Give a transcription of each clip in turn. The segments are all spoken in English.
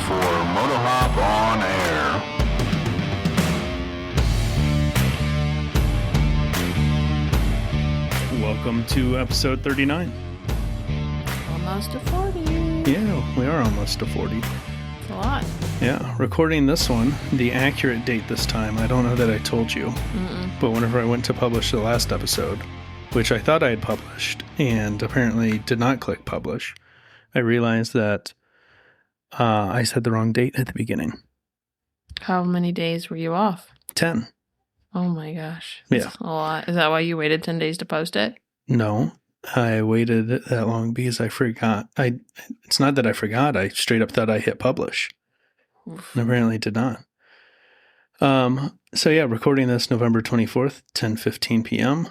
for MotoHop on Air. Welcome to episode 39. Almost to 40. Yeah, we are almost to 40. It's a lot. Yeah, recording this one, the accurate date this time, I don't know that I told you, but whenever I went to publish the last episode, which I thought I had published and apparently did not click publish, I realized that I said the wrong date at the beginning. How many days were you off? 10. Oh my gosh. That's Yeah. a lot. Is that why you waited 10 days to post it? No, I waited that long because I forgot. It's not that I forgot. I straight up thought I hit publish. Oof. And apparently did not. So yeah, recording this November 24th, 10:15 p.m.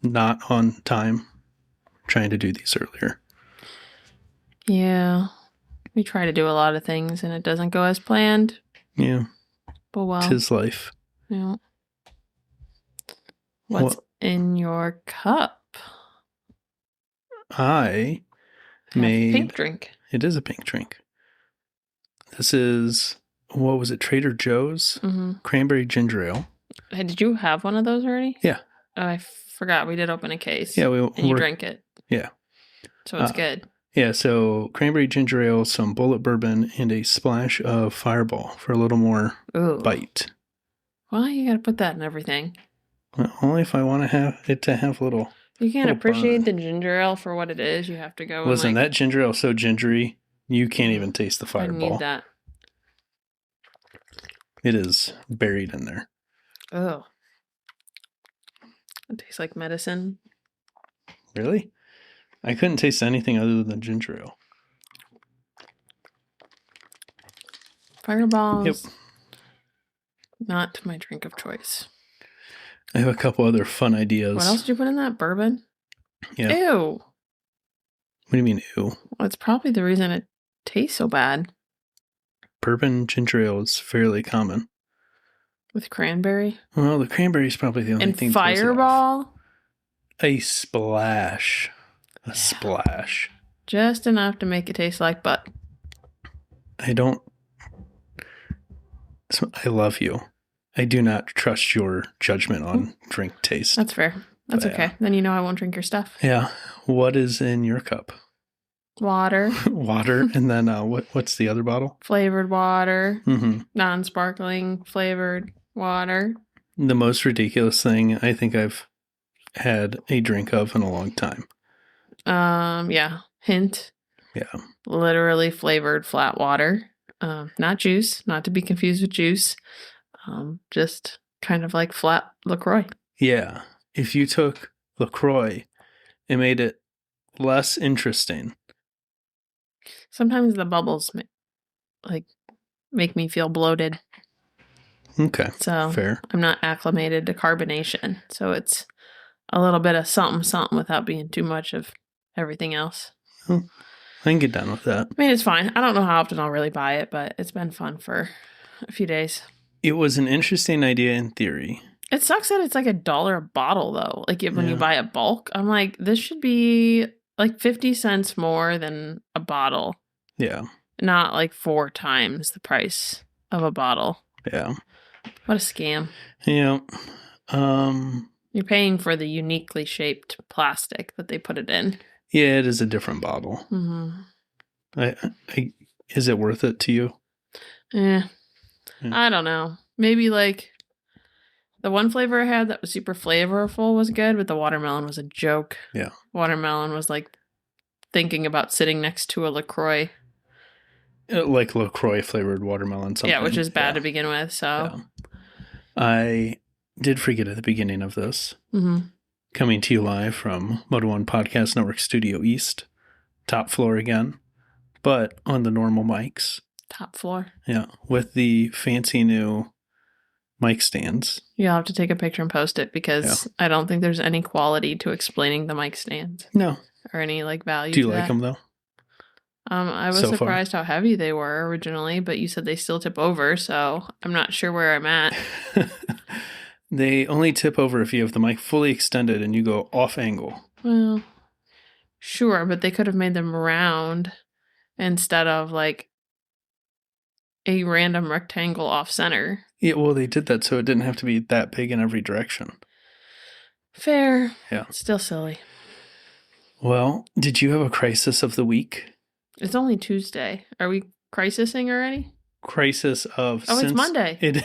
Not on time. Trying to do these earlier. Yeah. We try to do a lot of things and it doesn't go as planned. Yeah. But well. 'Tis life. Yeah. What's in your cup? I Have a made... pink drink. It is a pink drink. This is, what was it, Trader Joe's? Mm-hmm. Cranberry ginger ale. Hey, did you have one of those already? Yeah. Oh, I forgot. We did open a case. Yeah, and you drank it. Yeah. So it's good. Yeah, so cranberry ginger ale, some bullet bourbon, and a splash of Fireball for a little more bite. Why you gotta put that in everything? Well, only if I want to have it to have a little... You can't little appreciate burn. the ginger ale for what it is. You have to go. Listen, and that ginger ale is so gingery, you can't even taste the I Fireball. need that. It is buried in there. Oh, it tastes like medicine. Really? I couldn't taste anything other than ginger ale. Fireballs. Yep. Not my drink of choice. I have a couple other fun ideas. What else did you put in that? Bourbon? Yeah. Ew. What do you mean, ew? Well, it's probably the reason it tastes so bad. Bourbon ginger ale is fairly common. With cranberry? Well, the cranberry is probably the only And thing that throws it off. Fireball? A splash. A splash. Just enough to make it taste like butt. I don't... I love you. I do not trust your judgment on drink taste. That's fair. That's But, okay. Then you know I won't drink your stuff. Yeah. What is in your cup? Water. Water. And then what's the other bottle? Flavored water. Mm-hmm. Non-sparkling flavored water. The most ridiculous thing I think I've had a drink of in a long time. Yeah. Hint. Yeah. Literally flavored flat water. Not juice, not to be confused with juice. Just kind of like flat LaCroix. Yeah. If you took LaCroix and made it less interesting. Sometimes the bubbles make me feel bloated. Okay. So Fair. I'm not acclimated to carbonation. So it's a little bit of something without being too much of everything else. Oh, I can get done with that. I mean, it's fine. I don't know how often I'll really buy it, but it's been fun for a few days. It was an interesting idea in theory. It sucks that it's like $1 a bottle, though. Like when you Yeah. buy a bulk, I'm like, this should be like 50 cents more than a bottle. Yeah. Not like 4 times the price of a bottle. Yeah. What a scam. Yeah. You're paying for the uniquely shaped plastic that they put it in. Yeah, it is a different bottle. Mm-hmm. Is it worth it to you? Yeah. Yeah. I don't know. Maybe like the one flavor I had that was super flavorful was good, but the watermelon was a joke. Yeah. Watermelon was like thinking about sitting next to a LaCroix. Like LaCroix flavored watermelon something. Yeah, which is bad to begin with. So Yeah. I did forget at the beginning of this. Mm-hmm. Coming to you live from Moto One Podcast Network Studio East. Top floor again. But on the normal mics. Top floor. Yeah. With the fancy new mic stands. You'll have to take a picture and post it because I don't think there's any quality to explaining the mic stands No. or any like value. Do you to like that. them though? I was so far? surprised how heavy they were originally, but you said they still tip over, so I'm not sure where I'm at. They only tip over if you have the mic fully extended and you go off angle. Well, sure, but they could have made them round instead of like a random rectangle off center. Yeah, well, they did that so it didn't have to be that big in every direction. Fair. Yeah. Still silly. Well, did you have a crisis of the week? It's only Tuesday. Are we crisising already? Crisis of... Oh, it's Monday. Maybe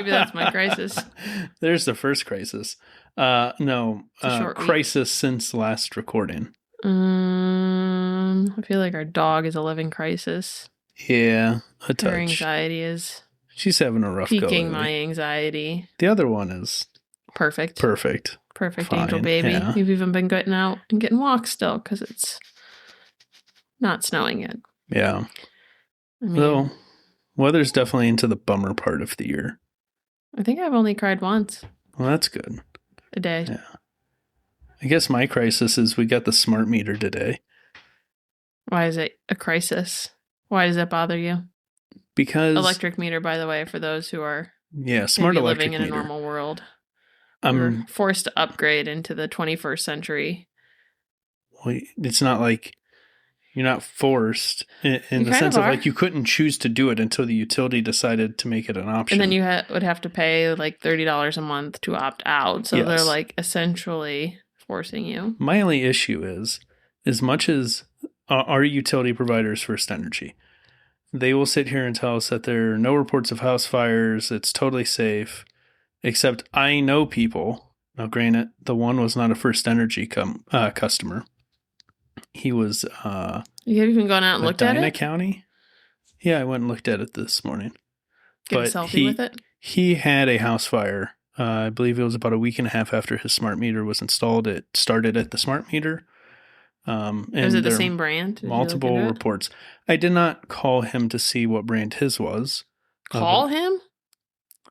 that's my crisis. There's the first crisis. No, crisis since last recording. I feel like our dog is a living crisis. Yeah, a touch. Her anxiety is... She's having a rough go. Piquing my anxiety. The other one is... Perfect. Perfect Fine, angel baby. Yeah. You've even been getting out and getting walks still because it's not snowing yet. Yeah. Though, weather's definitely into the bummer part of the year. I think I've only cried once. Well, that's good. A day. Yeah. I guess my crisis is we got the smart meter today. Why is it a crisis? Why does that bother you? Because... Electric meter, by the way, for those who are smart electric living in meter. A normal world. We're forced to upgrade into the 21st century. Well, it's not like you're not forced in the sense of like you couldn't choose to do it until the utility decided to make it an option. And then you would have to pay like $30 a month to opt out. So they're like essentially forcing you. My only issue is, as much as our utility providers First Energy, they will sit here and tell us that there are no reports of house fires. It's totally safe. Except I know people. Now, granted, the one was not a First Energy customer. He was... you have even gone out and looked at it? Medina County? Yeah, I went and looked at it this morning. Get a selfie with it? He had a house fire. I believe it was about a week and a half after his smart meter was installed. It started at the smart meter. Was it the same brand? Multiple reports. I did not call him to see what brand his was. Call him?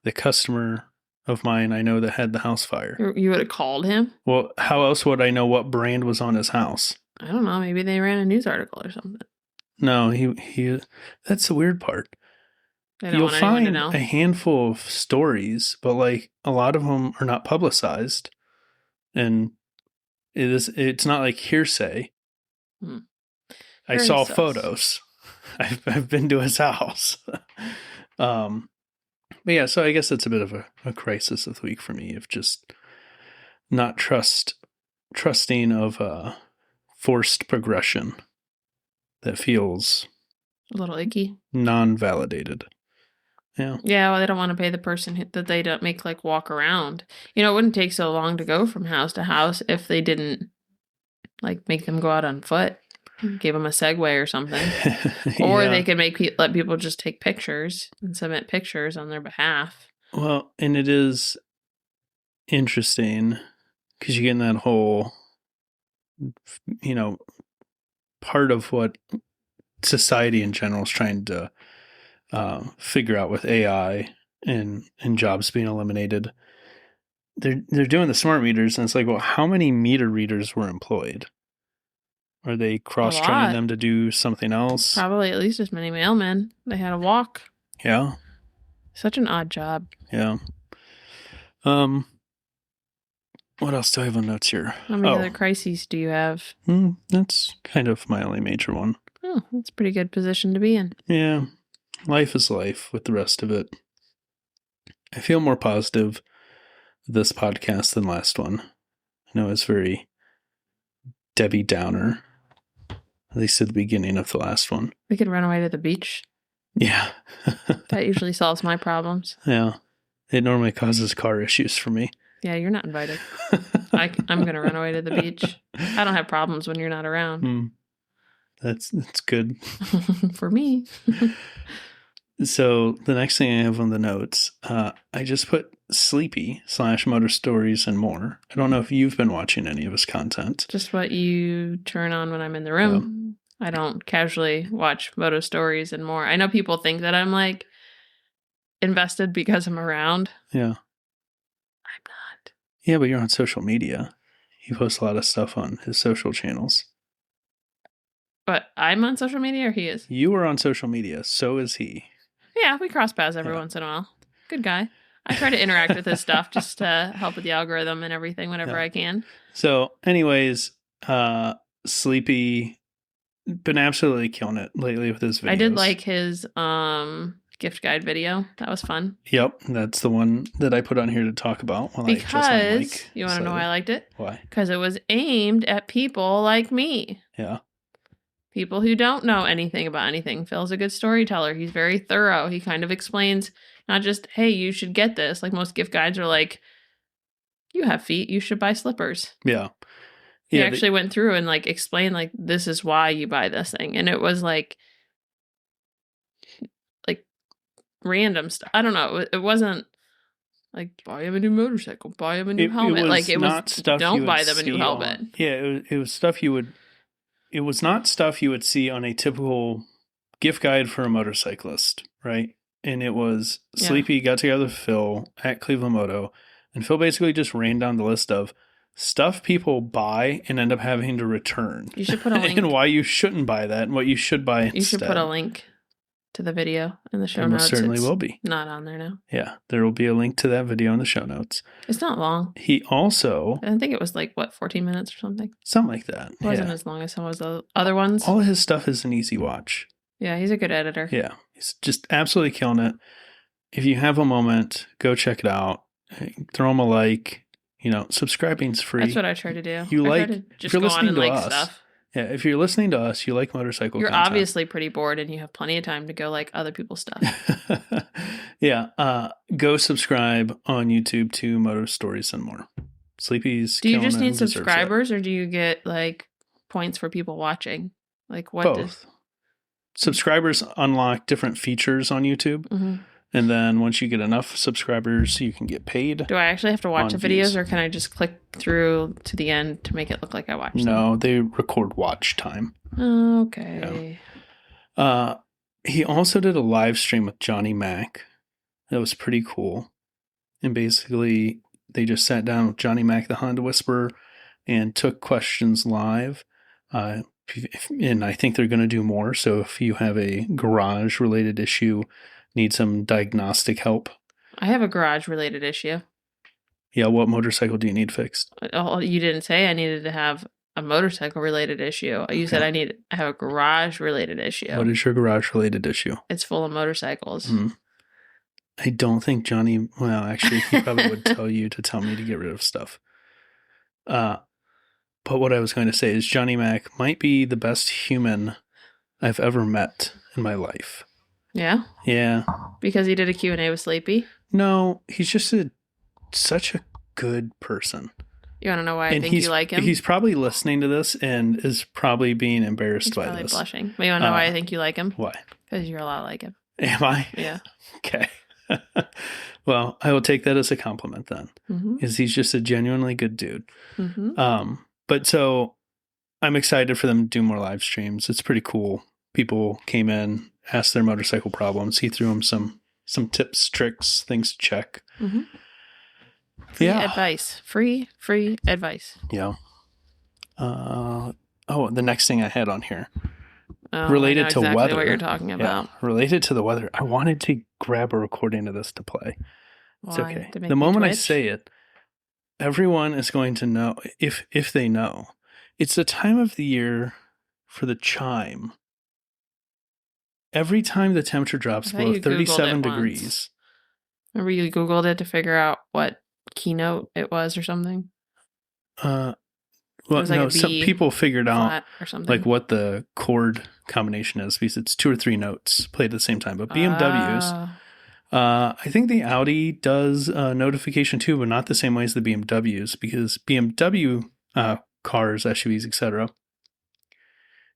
The customer of mine I know that had the house fire. You would have called him? Well, how else would I know what brand was on his house? I don't know. Maybe they ran a news article or something. No, he that's the weird part. You'll find a handful of stories, but like a lot of them are not publicized. And it's not like hearsay. I saw photos. I've been to his house. But yeah, so I guess it's a bit of a crisis of the week for me of just not trusting of forced progression that feels a little icky, non-validated. Yeah. Yeah, well, they don't want to pay the person that they don't make like walk around. It wouldn't take so long to go from house to house if they didn't like make them go out on foot. Give them a Segway or something. Or they could let people just take pictures and submit pictures on their behalf. Well, and it is interesting because you get in that whole, part of what society in general is trying to figure out with AI and jobs being eliminated. They're doing the smart meters, and it's like, well, how many meter readers were employed? Are they cross-training them to do something else? Probably at least as many mailmen. They had to walk. Yeah. Such an odd job. Yeah. What else do I have on notes here? How many other crises do you have? That's kind of my only major one. Oh, that's a pretty good position to be in. Yeah. Life is life with the rest of it. I feel more positive this podcast than last one. I know it's very Debbie Downer. At least at the beginning of the last one. We could run away to the beach. Yeah. That usually solves my problems. Yeah. It normally causes car issues for me. Yeah, you're not invited. I'm going to run away to the beach. I don't have problems when you're not around. That's good. For me. So the next thing I have on the notes, I just put Sleepy / MotoStories and More. I don't know if you've been watching any of his content. Just what you turn on when I'm in the room. I don't casually watch MotoStories and More. I know people think that I'm like invested because I'm around. Yeah. I'm not. Yeah, but you're on social media. He posts a lot of stuff on his social channels. But I'm on social media or he is? You are on social media. So is he. Yeah, we cross paths every once in a while. Good guy. I try to interact with his stuff just to help with the algorithm and everything whenever I can. So anyways, Sleepy been absolutely killing it lately with his videos. I did like his gift guide video. That was fun. Yep, that's the one that I put on here to talk about. While Because I adjust my mic you want to know why I liked it? Why? Because it was aimed at people like me. Yeah. People who don't know anything about anything. Phil's a good storyteller. He's very thorough. He kind of explains not just, hey, you should get this. Like most gift guides are like, you have feet, you should buy slippers. Yeah. He actually went through and like explained like this is why you buy this thing. And it was like random stuff. I don't know. It wasn't like buy him a new motorcycle, buy him a new helmet. It was stuff don't buy them a new helmet. It was stuff you would. It was not stuff you would see on a typical gift guide for a motorcyclist, right? And it was Sleepy got together with Phil at Cleveland Moto, and Phil basically just ran down the list of stuff people buy and end up having to return. You should put a link. And why you shouldn't buy that and what you should buy instead. You should put a link to the video in the show notes. Most certainly will be. Not on there now. Yeah, there will be a link to that video in the show notes. It's not long. He also... I think it was 14 minutes or something? Something like that. It wasn't as long as some of the other ones. All of his stuff is an easy watch. Yeah, he's a good editor. Yeah, he's just absolutely killing it. If you have a moment, go check it out. Throw him a like. Subscribing's free. That's what I try to do. If you're listening to us, stuff. Yeah, if you're listening to us, you like motorcycle You're content. obviously pretty bored and you have plenty of time to go like other people's stuff. Yeah, go subscribe on YouTube to MotoStories and More. Sleepy's Do you just need subscribers or do you get like points for people watching? Like what? Both. Subscribers unlock different features on YouTube. Mm-hmm. And then once you get enough subscribers, you can get paid. Do I actually have to watch the videos or can I just click through to the end to make it look like I watched them? No, they record watch time. Okay. Yeah. He also did a live stream with Johnny Mac. That was pretty cool. And basically, they just sat down with Johnny Mac, the Honda Whisperer, and took questions live. And I think they're going to do more. So if you have a garage-related issue, need some diagnostic help. I have a garage-related issue. Yeah, what motorcycle do you need fixed? Oh, you didn't say I needed to have a motorcycle-related issue. You said I have a garage-related issue. What is your garage-related issue? It's full of motorcycles. Mm-hmm. I don't think Johnny... Well, actually, he probably would tell you to tell me to get rid of stuff. But what I was going to say is Johnny Mac might be the best human I've ever met in my life. Yeah? Yeah. Because he did a Q&A with Sleepy? No, he's just such a good person. You want to know why I think you like him? He's probably listening to this and is probably being embarrassed by this. He's probably blushing. But you want to know why I think you like him? Why? Because you're a lot like him. Am I? Yeah. Okay. Well, I will take that as a compliment then. Mm-hmm. Is he's just a genuinely good dude. Mm-hmm. But so I'm excited for them to do more live streams. It's pretty cool. People came in, asked their motorcycle problems. He threw them some tips, tricks, things to check. Mm-hmm. Free advice. Free advice. Yeah. The next thing I had on here. Related to weather. What you're talking about. Yeah, related to the weather. I wanted to grab a recording of this to play. It's okay. The moment I say it, everyone is going to know, if they know. It's the time of the year for the chime. Every time the temperature drops below 37 degrees. Remember you Googled it to figure out what keynote it was or something? Well, no, some people figured out like what the chord combination is because it's 2 or 3 notes played at the same time. But BMWs, I think the Audi does notification too, but not the same way as the BMWs because BMW cars, SUVs, etc.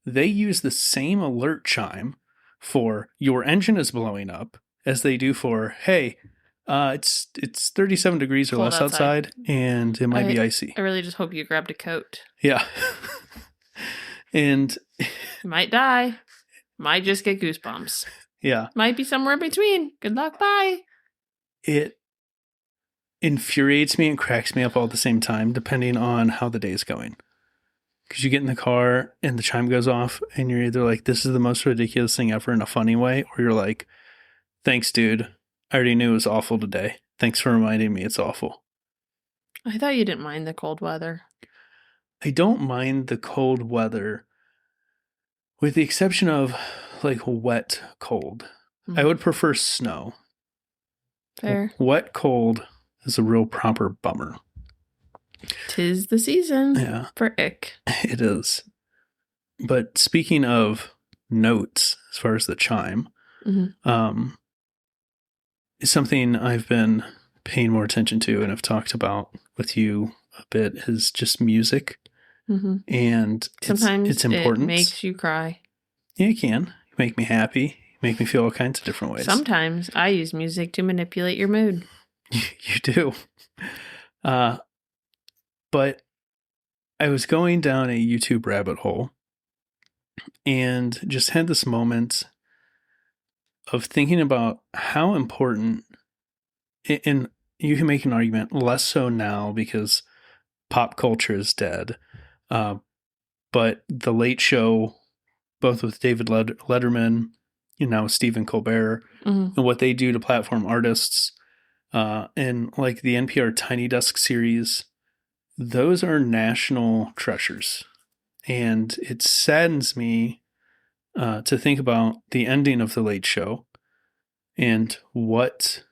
They use the same alert chime for your engine is blowing up as they do for, hey, it's 37 degrees or cold less outside and it might be icy. I really just hope you grabbed a coat. Yeah. And you might die. Might just get goosebumps. Yeah. Might be somewhere in between. Good luck. Bye. It infuriates me and cracks me up all at the same time, depending on how the day is going. Because you get in the car and the chime goes off and you're either like, this is the most ridiculous thing ever in a funny way, or you're like, thanks, dude. I already knew it was awful today. Thanks for reminding me it's awful. I thought you didn't mind the cold weather. I don't mind the cold weather With the exception of like wet cold. I would prefer snow. Fair. Wet cold is a real proper bummer. 'Tis the season. Yeah. For ick. It is. But speaking of notes, as far as the chime, something I've been paying more attention to and have talked about with you a bit is just music. And sometimes it's important. It makes you cry. Yeah, it can. Make me happy. Make me feel all kinds of different ways. Sometimes I use music to manipulate your mood. You do. But I was going down a YouTube rabbit hole and just had this moment of thinking about how important, and you can make an argument, less so now because pop culture is dead. But The Late Show, both with David Letterman, now with Stephen Colbert, and what they do to platform artists, and like the NPR Tiny Desk series, those are national treasures. And it saddens me to think about the ending of The Late Show and what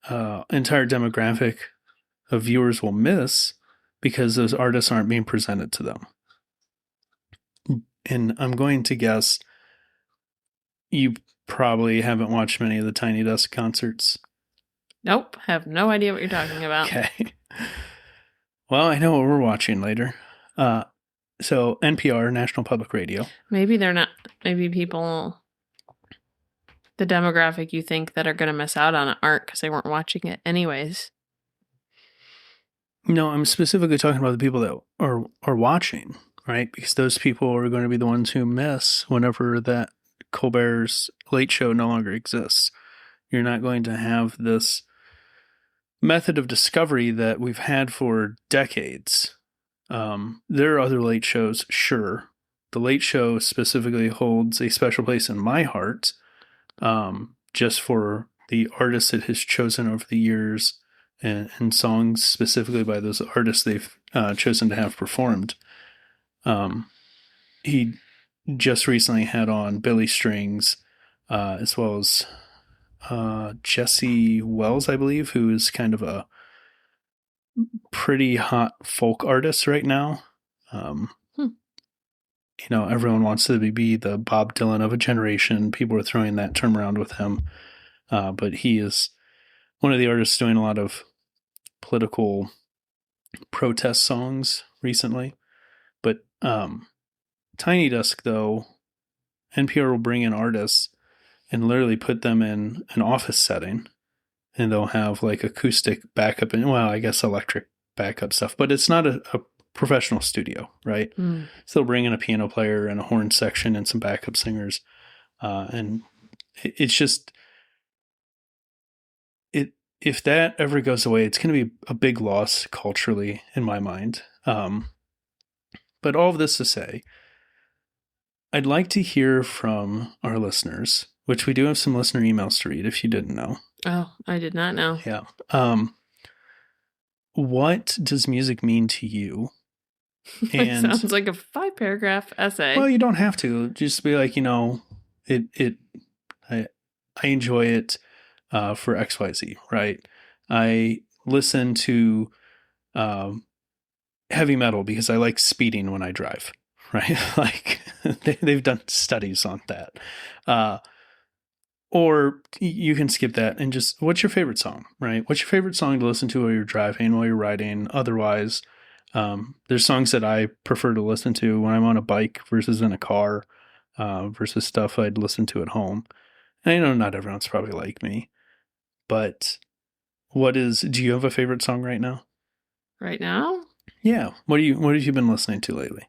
entire demographic of viewers will miss because those artists aren't being presented to them. And I'm going to guess you probably haven't watched many of the Tiny Desk concerts. Nope. Have no idea what you're talking about. Okay. Well, I know what we're watching later. So NPR, National Public Radio. Maybe they're not. Maybe people, the demographic you think that are going to miss out on it aren't because they weren't watching it anyways. No, I'm specifically talking about the people that are watching, right? Because those people are going to be the ones who miss whenever that Colbert's Late Show no longer exists. You're not going to have this method of discovery that we've had for decades. There are other late shows, sure. The Late Show specifically holds a special place in my heart, just for the artists it has chosen over the years and songs specifically by those artists they've chosen to have performed. He just recently had on Billy Strings, as well as Jesse Wells, I believe, who is kind of a pretty hot folk artist right now. Everyone wants to be the Bob Dylan of a generation. People are throwing that term around with him. But he is one of the artists doing a lot of political protest songs recently. But Tiny Desk, though, NPR will bring in artists and literally put them in an office setting, and they'll have like acoustic backup and, well, I guess electric backup stuff, but it's not a professional studio, right? So they'll bring in a piano player and a horn section and some backup singers. And it's just, if that ever goes away, it's going to be a big loss culturally in my mind. But all of this to say, I'd like to hear from our listeners, which we do have some listener emails to read if you didn't know. Oh, I did not know. Yeah. What does music mean to you? And it sounds like a 5-paragraph essay. Well, you don't have to. Just be like, I enjoy it for XYZ, right? I listen to heavy metal because I like speeding when I drive, right? Like they've done studies on that. Or you can skip that and just, what's your favorite song, right? What's your favorite song to listen to while you're driving, while you're riding? Otherwise, there's songs that I prefer to listen to when I'm on a bike versus in a car, versus stuff I'd listen to at home. And I know not everyone's probably like me, but do you have a favorite song right now? Right now? Yeah. What have you been listening to lately?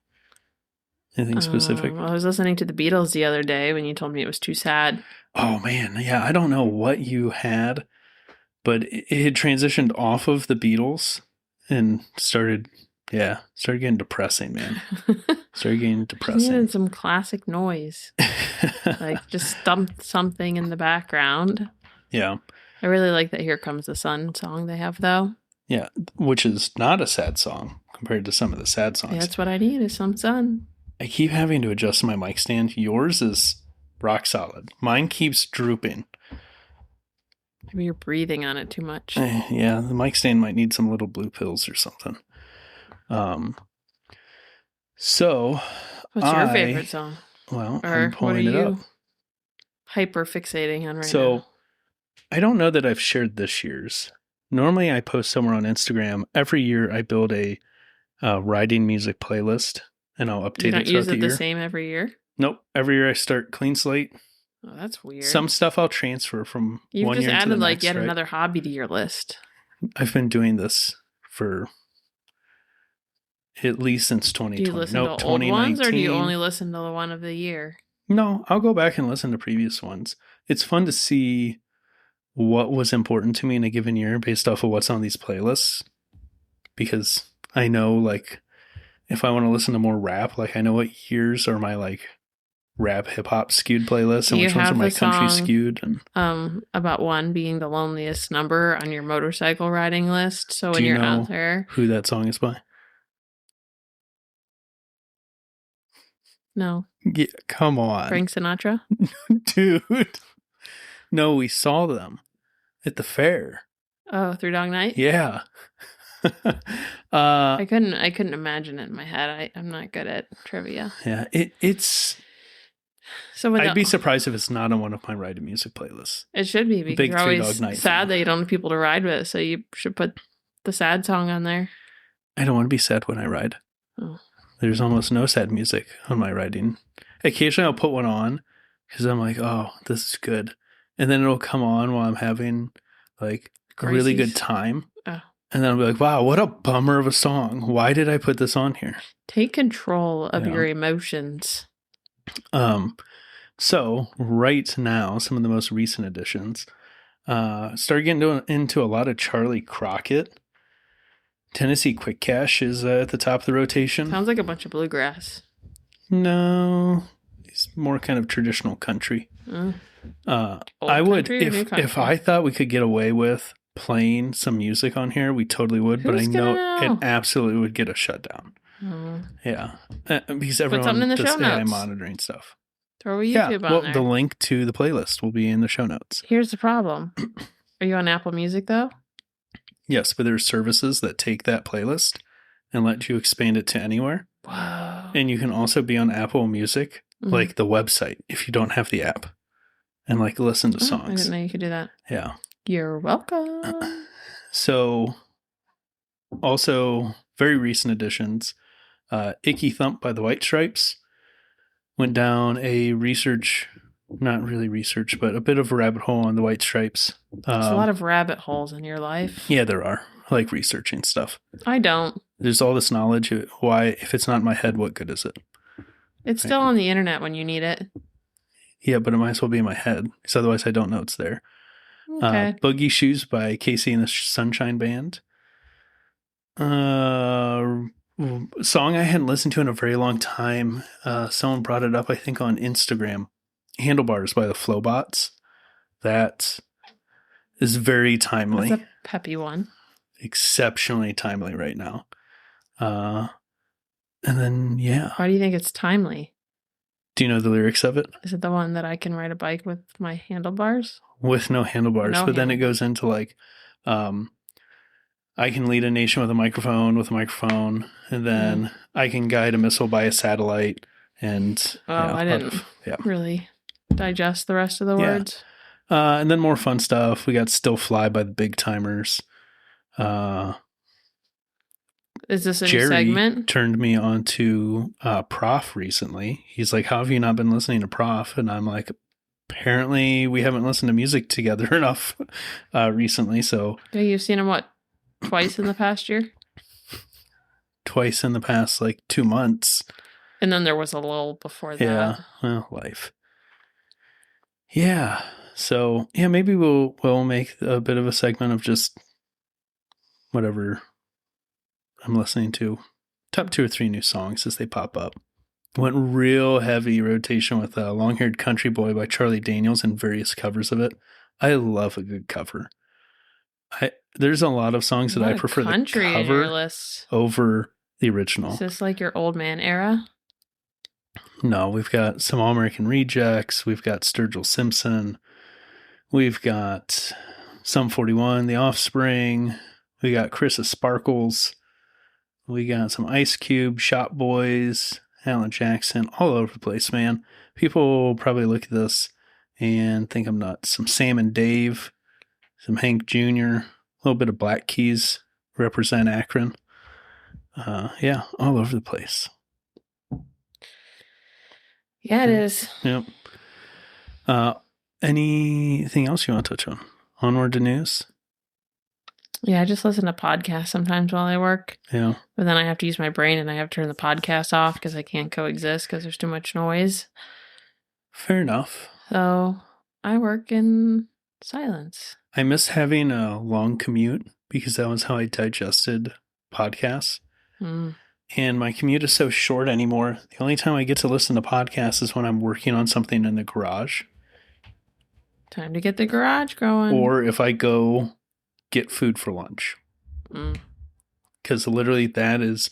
Anything specific? I was listening to the Beatles the other day when you told me it was too sad. Oh, man. Yeah. I don't know what you had, but it had transitioned off of the Beatles and started getting depressing, man. Started getting depressing. Needed some classic noise. Like just something in the background. Yeah. I really like that Here Comes the Sun song they have, though. Yeah. Which is not a sad song compared to some of the sad songs. Yeah, that's what I need is some sun. I keep having to adjust my mic stand. Yours is rock solid. Mine keeps drooping. Maybe you're breathing on it too much. Yeah, the mic stand might need some little blue pills or something. So, What's your favorite song? Well, Or I'm pulling it up. Hyper fixating on right now? So, I don't know that I've shared this year's. Normally, I post somewhere on Instagram. Every year, I build a riding music playlist, and I'll update you don't it throughout use the it year. the same every year? Nope. Every year, I start clean slate. Oh, that's weird. Some stuff I'll transfer from You've one just year to the added like next, yet right? another hobby to your list. I've been doing this for at least since 2020. Do you listen to old ones, or do you only listen to the one of the year? No, I'll go back and listen to previous ones. It's fun to see what was important to me in a given year based off of what's on these playlists. Because I know, like, if I want to listen to more rap, like, I know what years are my, like, rap hip-hop skewed playlists and which ones are my country skewed. And about one being the loneliest number on your motorcycle riding list. So when you're out there... who that song is by? No. Yeah, come on. Frank Sinatra? Dude. No, we saw them at the fair. Oh, Three Dog Night? Yeah. I couldn't imagine it in my head. I'm not good at trivia. Yeah, it's... So I'd be surprised if it's not on one of my riding music playlists. It should be, because you're always sad that you don't have people to ride with, so you should put the sad song on there. I don't want to be sad when I ride. Oh. There's almost no sad music on my riding. Occasionally I'll put one on because I'm like, oh, this is good. And then it'll come on while I'm having like a really good time. Oh. And then I'll be like, wow, what a bummer of a song. Why did I put this on here? Take control of your emotions. So right now, some of the most recent additions, started getting into a lot of Charlie Crockett. Tennessee Quick Cash is at the top of the rotation. Sounds like a bunch of bluegrass. No, it's more kind of traditional country. I would, if I thought we could get away with playing some music on here, we totally would. But I know it absolutely would get a shutdown. Yeah, because everyone does AI monitoring stuff. Throw a YouTube on there. The link to the playlist will be in the show notes. Here's the problem. Are you on Apple Music though? Yes, but there's services that take that playlist and let you expand it to anywhere. Wow. And you can also be on Apple Music, like the website, if you don't have the app, and like listen to songs. I didn't know you could do that. Yeah. You're welcome. So, also very recent additions, Icky Thump by the White Stripes went down a not really research, but a bit of a rabbit hole on the White Stripes. There's a lot of rabbit holes in your life. Yeah, there are. I like researching stuff. I don't. There's all this knowledge. Why, if it's not in my head, what good is it? It's still on the internet when you need it. Yeah, but it might as well be in my head, because otherwise I don't know it's there. Okay. Boogie Shoes by Casey and the Sunshine Band. Song I hadn't listened to in a very long time. Someone brought it up, I think, on Instagram. Handlebars by the Flowbots. That is very timely. That's a peppy one. Exceptionally timely right now. And then, yeah. Why do you think it's timely? Do you know the lyrics of it? Is it the one that I can ride a bike with my handlebars? With no handlebars. But then it goes into like, I can lead a nation with a microphone. And then I can guide a missile by a satellite. And I didn't really digest the rest of the words. And then more fun stuff. We got Still Fly by the Big Timers. Is this a new segment? Turned me on to Prof recently. He's like, how have you not been listening to Prof? And I'm like, apparently we haven't listened to music together enough recently. So yeah, you've seen him twice in the past year? Twice in the past, like 2 months. And then there was a lull before that. Yeah, well, life. Yeah. So yeah, maybe we'll make a bit of a segment of just whatever I'm listening to. Top 2 or 3 new songs as they pop up. Went real heavy rotation with Long Haired Country Boy by Charlie Daniels and various covers of it. I love a good cover. There's a lot of songs that I prefer the cover over the original. Is this like your old man era? No, we've got some All-American Rejects. We've got Sturgill Simpson. We've got Sum 41, The Offspring. We got Chris's Sparkles. We got some Ice Cube, Shop Boys, Alan Jackson, all over the place, man. People will probably look at this and think I'm nuts. Some Sam and Dave, some Hank Jr., a little bit of Black Keys, represent Akron. Yeah, all over the place. Yeah, it is. Yep. Anything else you want to touch on? Onward to news? Yeah, I just listen to podcasts sometimes while I work. Yeah. But then I have to use my brain and I have to turn the podcast off because I can't coexist because there's too much noise. Fair enough. So I work in silence. I miss having a long commute because that was how I digested podcasts. Mm. And my commute is so short anymore. The only time I get to listen to podcasts is when I'm working on something in the garage. Time to get the garage going. Or if I go get food for lunch. Because literally that is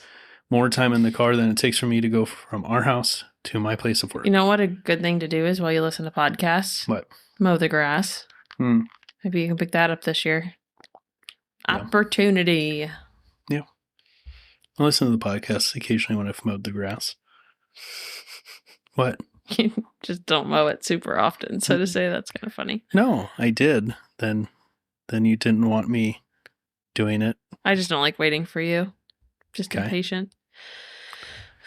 more time in the car than it takes for me to go from our house to my place of work. You know what a good thing to do is while you listen to podcasts? What? Mow the grass. Maybe you can pick that up this year. Yeah. Opportunity. Yeah. I listen to the podcasts occasionally when I've mowed the grass. What? You just don't mow it super often. So to say that's kind of funny. No, I did. Then you didn't want me doing it. I just don't like waiting for you. Just Okay. impatient.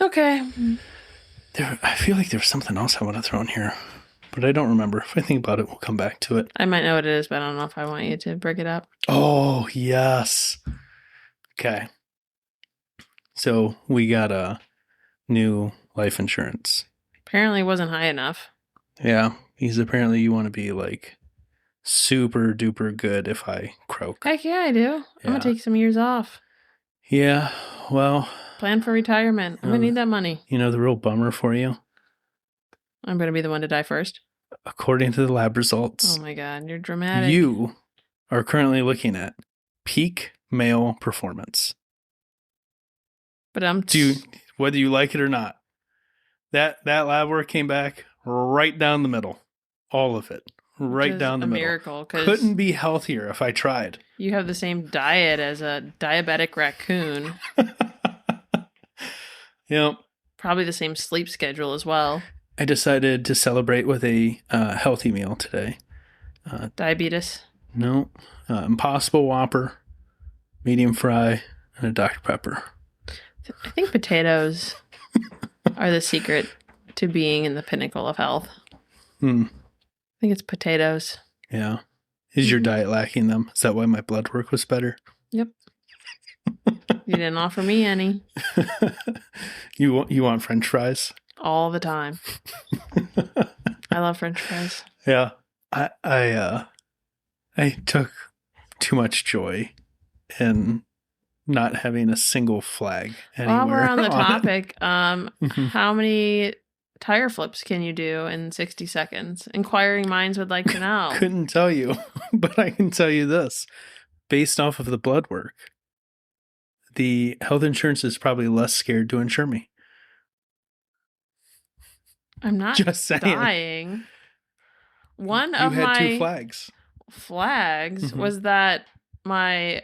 Okay. I feel like there was something else I want to throw in here, but I don't remember. If I think about it, we'll come back to it. I might know what it is, but I don't know if I want you to bring it up. Oh, yes. Okay. So we got a new life insurance. Apparently it wasn't high enough. Yeah, because apparently you want to be like super duper good if I croak. Heck yeah, I do. I'm going to take some years off. Yeah, well. Plan for retirement. I'm going to need that money. You know the real bummer for you? I'm going to be the one to die first. According to the lab results. Oh my God, you're dramatic. You are currently looking at peak male performance. But I'm... Whether you like it or not. That lab work came back right down the middle. All of it. Right down the middle. Miracle. Couldn't be healthier if I tried. You have the same diet as a diabetic raccoon. Yep. Probably the same sleep schedule as well. I decided to celebrate with a healthy meal today. Diabetes? No. Impossible Whopper, medium fry, and a Dr. Pepper. I think potatoes are the secret to being in the pinnacle of health. I think it's potatoes. Yeah. Is your diet lacking them? Is that why my blood work was better? Yep. You didn't offer me any. You want French fries? All the time. I love French fries. Yeah. I took too much joy in not having a single flag anywhere. While we're on the topic, Mm-hmm. how many tire flips can you do in 60 seconds? Inquiring minds would like to know. Couldn't tell you, but I can tell you this. Based off of the blood work, the health insurance is probably less scared to insure me. I'm not Just saying. dying. One You of had my two flags. was that my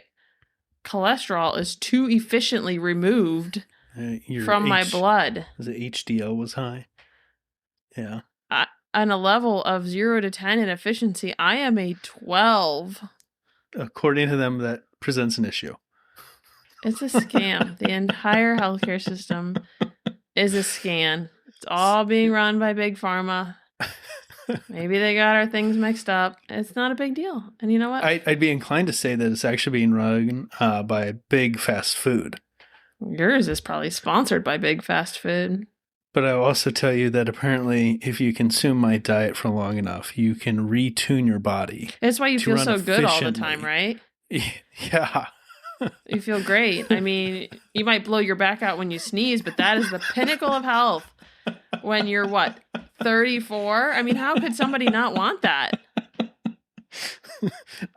cholesterol is too efficiently removed Your from my blood. The HDL was high. Yeah. On a level of 0 to 10 in efficiency, I am a 12. According to them, that presents an issue. It's a scam. The entire healthcare system is a scam. It's all being run by Big Pharma. Maybe they got our things mixed up. It's not a big deal. And you know what? I'd be inclined to say that it's actually being run by big fast food. Yours is probably sponsored by big fast food. But I'll also tell you that apparently if you consume my diet for long enough, you can retune your body. That's why you feel run so good all the efficiently. time, right? Yeah. You feel great. I mean, you might blow your back out when you sneeze, but that is the pinnacle of health. When you're, 34? I mean, how could somebody not want that?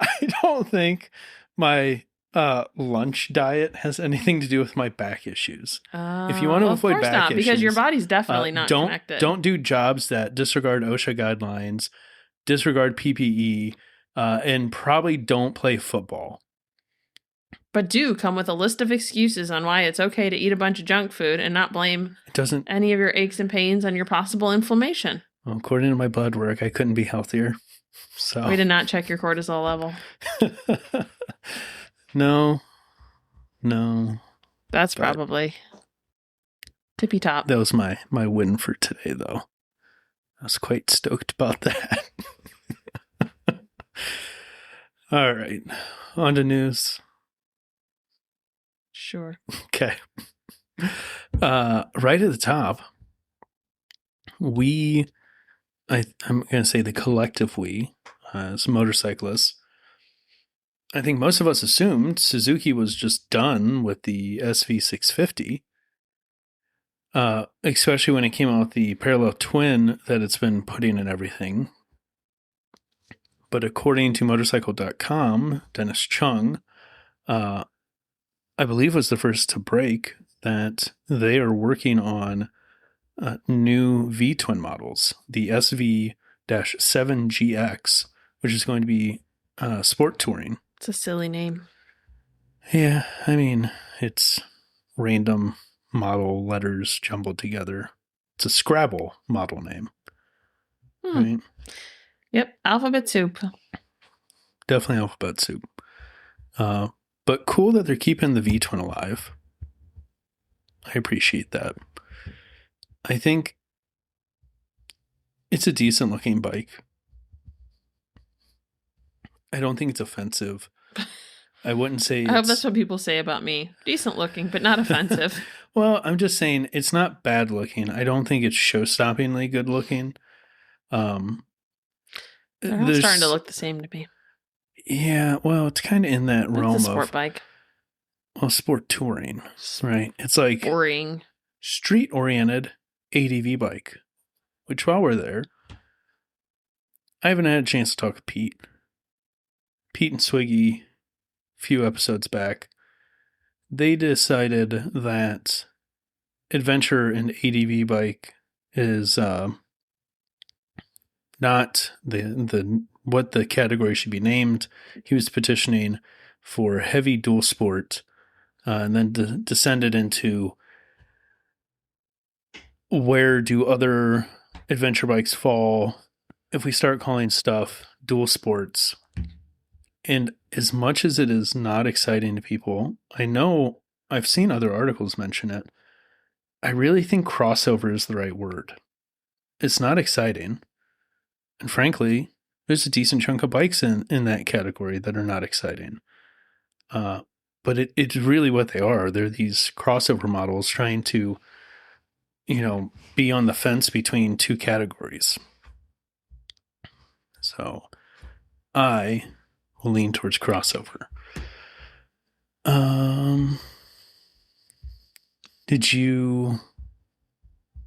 I don't think my lunch diet has anything to do with my back issues. If you want to avoid back issues, because your body's definitely not connected. Don't do jobs that disregard OSHA guidelines, disregard PPE, and probably don't play football. But do come with a list of excuses on why it's okay to eat a bunch of junk food and not blame any of your aches and pains on your possible inflammation. Well, according to my blood work, I couldn't be healthier. So we did not check your cortisol level. No. That's probably tippy top. That was my win for today, though. I was quite stoked about that. All right. On to news. Sure. Okay. Right at the top, I'm going to say the collective we, as motorcyclists, I think most of us assumed Suzuki was just done with the SV650, especially when it came out with the parallel twin that it's been putting in everything. But according to motorcycle.com, Dennis Chung, I believe was the first to break that they are working on new V-twin models, the SV-7GX, which is going to be sport touring. It's a silly name. Yeah, I mean, it's random model letters jumbled together. It's a Scrabble model name. Right? Yep, alphabet soup. Definitely alphabet soup. But cool that they're keeping the V-twin alive. I appreciate that. I think it's a decent looking bike. I don't think it's offensive. I wouldn't say I hope that's what people say about me. Decent looking, but not offensive. Well, I'm just saying it's not bad looking. I don't think it's show-stoppingly good looking. They're all starting to look the same to me. Yeah, well, it's kind of in that realm of sport bike. Well, sport touring, right? It's like boring, street-oriented ADV bike. Which, while we're there, I haven't had a chance to talk with Pete and Swiggy a few episodes back. They decided that adventure and ADV bike is not the what the category should be named. He was petitioning for heavy dual sport, and then descended into where do other adventure bikes fall if we start calling stuff dual sports. And as much as it is not exciting to people, I know I've seen other articles mention it. I really think crossover is the right word. It's not exciting. And frankly, there's a decent chunk of bikes in that category that are not exciting. But it's really what they are. They're these crossover models trying to, be on the fence between two categories. So I will lean towards crossover. Did you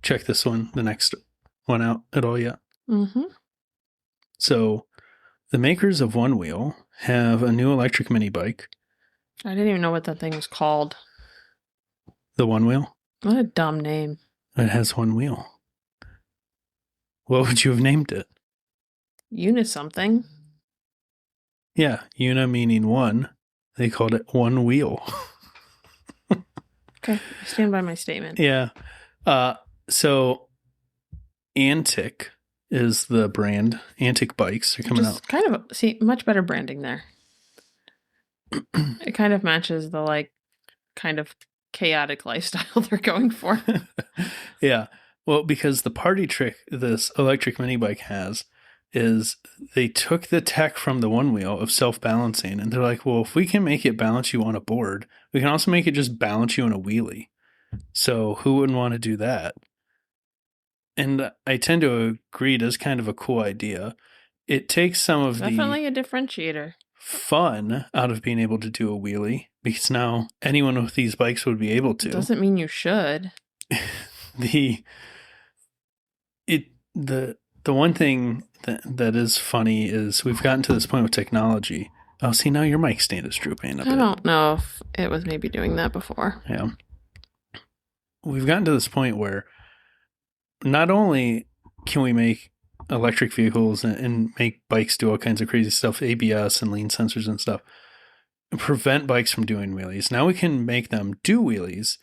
check the next one out at all yet? Mm-hmm. So the makers of One Wheel have a new electric mini bike. I didn't even know what that thing was called. The One Wheel? What a dumb name. It has one wheel. What would you have named it? Una something. Yeah, Una meaning one. They called it One Wheel. Okay, I stand by my statement. Yeah. So Antic is the brand. Antic bikes are coming out. Kind of, much better branding there. It kind of matches the kind of chaotic lifestyle they're going for. Yeah. Well, because the party trick this electric mini bike has is they took the tech from the One Wheel of self-balancing, and they're like, well, if we can make it balance you on a board, we can also make it just balance you in a wheelie. So who wouldn't want to do that? And I tend to agree it is kind of a cool idea. It takes some of definitely a differentiator. Fun out of being able to do a wheelie, because now anyone with these bikes would be able to. Doesn't mean you should. The one thing that is funny is we've gotten to this point with technology Oh, see, now your mic stand is drooping a bit. I don't know if it was maybe doing that before. Yeah. We've gotten to this point where not only can we make electric vehicles and make bikes do all kinds of crazy stuff, ABS and lean sensors and stuff, prevent bikes from doing wheelies. Now we can make them do wheelies,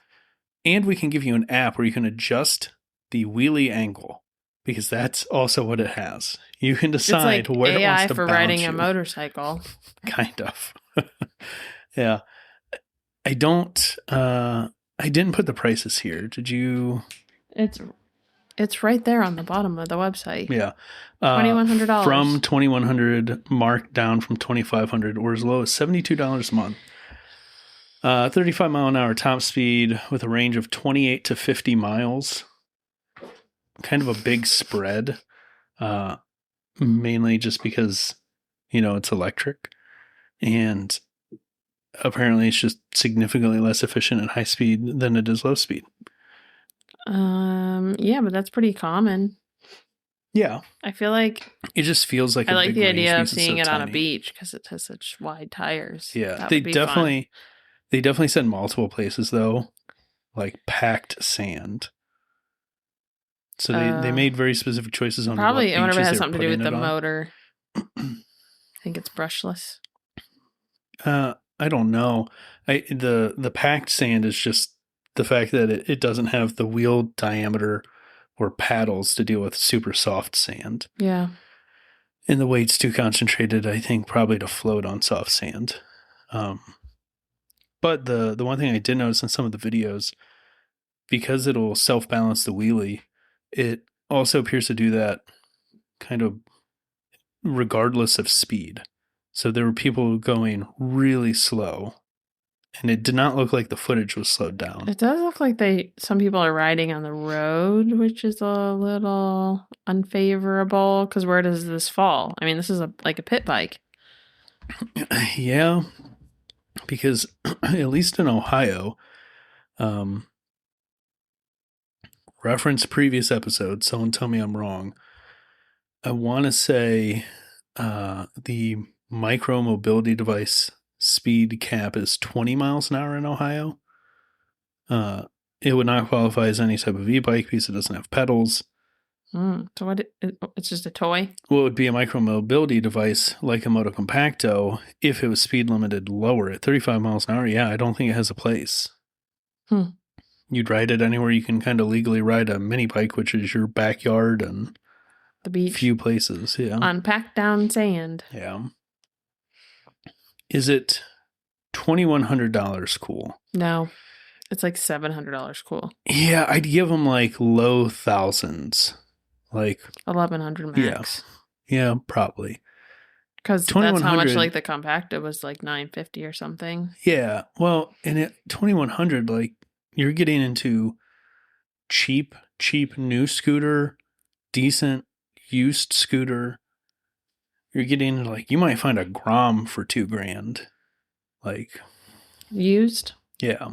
and we can give you an app where you can adjust the wheelie angle, because that's also what it has. You can decide it's like where it wants AI to for bounce riding you. a motorcycle. Kind of. Yeah. I didn't put the prices here. Did you? It's right there on the bottom of the website. Yeah. $2,100. From $2,100, marked down from $2,500, or as low as $72 a month. 35 mile an hour top speed with a range of 28 to 50 miles. Kind of a big spread. Mainly just because, it's electric. And apparently it's just significantly less efficient at high speed than it is low speed. Yeah, but that's pretty common. Yeah. I feel like it just feels like I a like big the range idea of because it's seeing so it on a tiny. beach because it has such wide tires. Yeah. That They would be fun. definitely said multiple places though, like packed sand. So they made very specific choices on probably. what I wonder if it beaches has they were something to do with putting the it on. motor. I think it's brushless. I don't know. The packed sand is just the fact that it doesn't have the wheel diameter or paddles to deal with super soft sand. Yeah. And the weight's too concentrated, I think, probably to float on soft sand. But the one thing I did notice in some of the videos, because it'll self-balance the wheelie, it also appears to do that kind of regardless of speed. So there were people going really slow, and it did not look like the footage was slowed down. It does look like some people are riding on the road, which is a little unfavorable because where does this fall? I mean, this is like a pit bike. Yeah, because at least in Ohio, reference previous episode, someone tell me I'm wrong. I want to say the micro mobility device speed cap is 20 miles an hour in Ohio. It would not qualify as any type of e-bike because it doesn't have pedals. So what? It's just a toy? Well, it would be a micro mobility device like a Moto Compacto if it was speed limited lower at 35 miles an hour. Yeah, I don't think it has a place. You'd ride it anywhere you can kind of legally ride a mini bike, which is your backyard and the beach. Few places, yeah. On packed down sand. Yeah. Is it $2,100 cool? No. It's like $700 cool. Yeah, I'd give them like low thousands. Like 1,100 max. Yeah, probably. Because that's how much like the Compacta was, like $950 or something. Yeah, well, and at $2,100, like you're getting into cheap new scooter, decent used scooter. You're getting into like, you might find a Grom for $2,000. Like used? Yeah.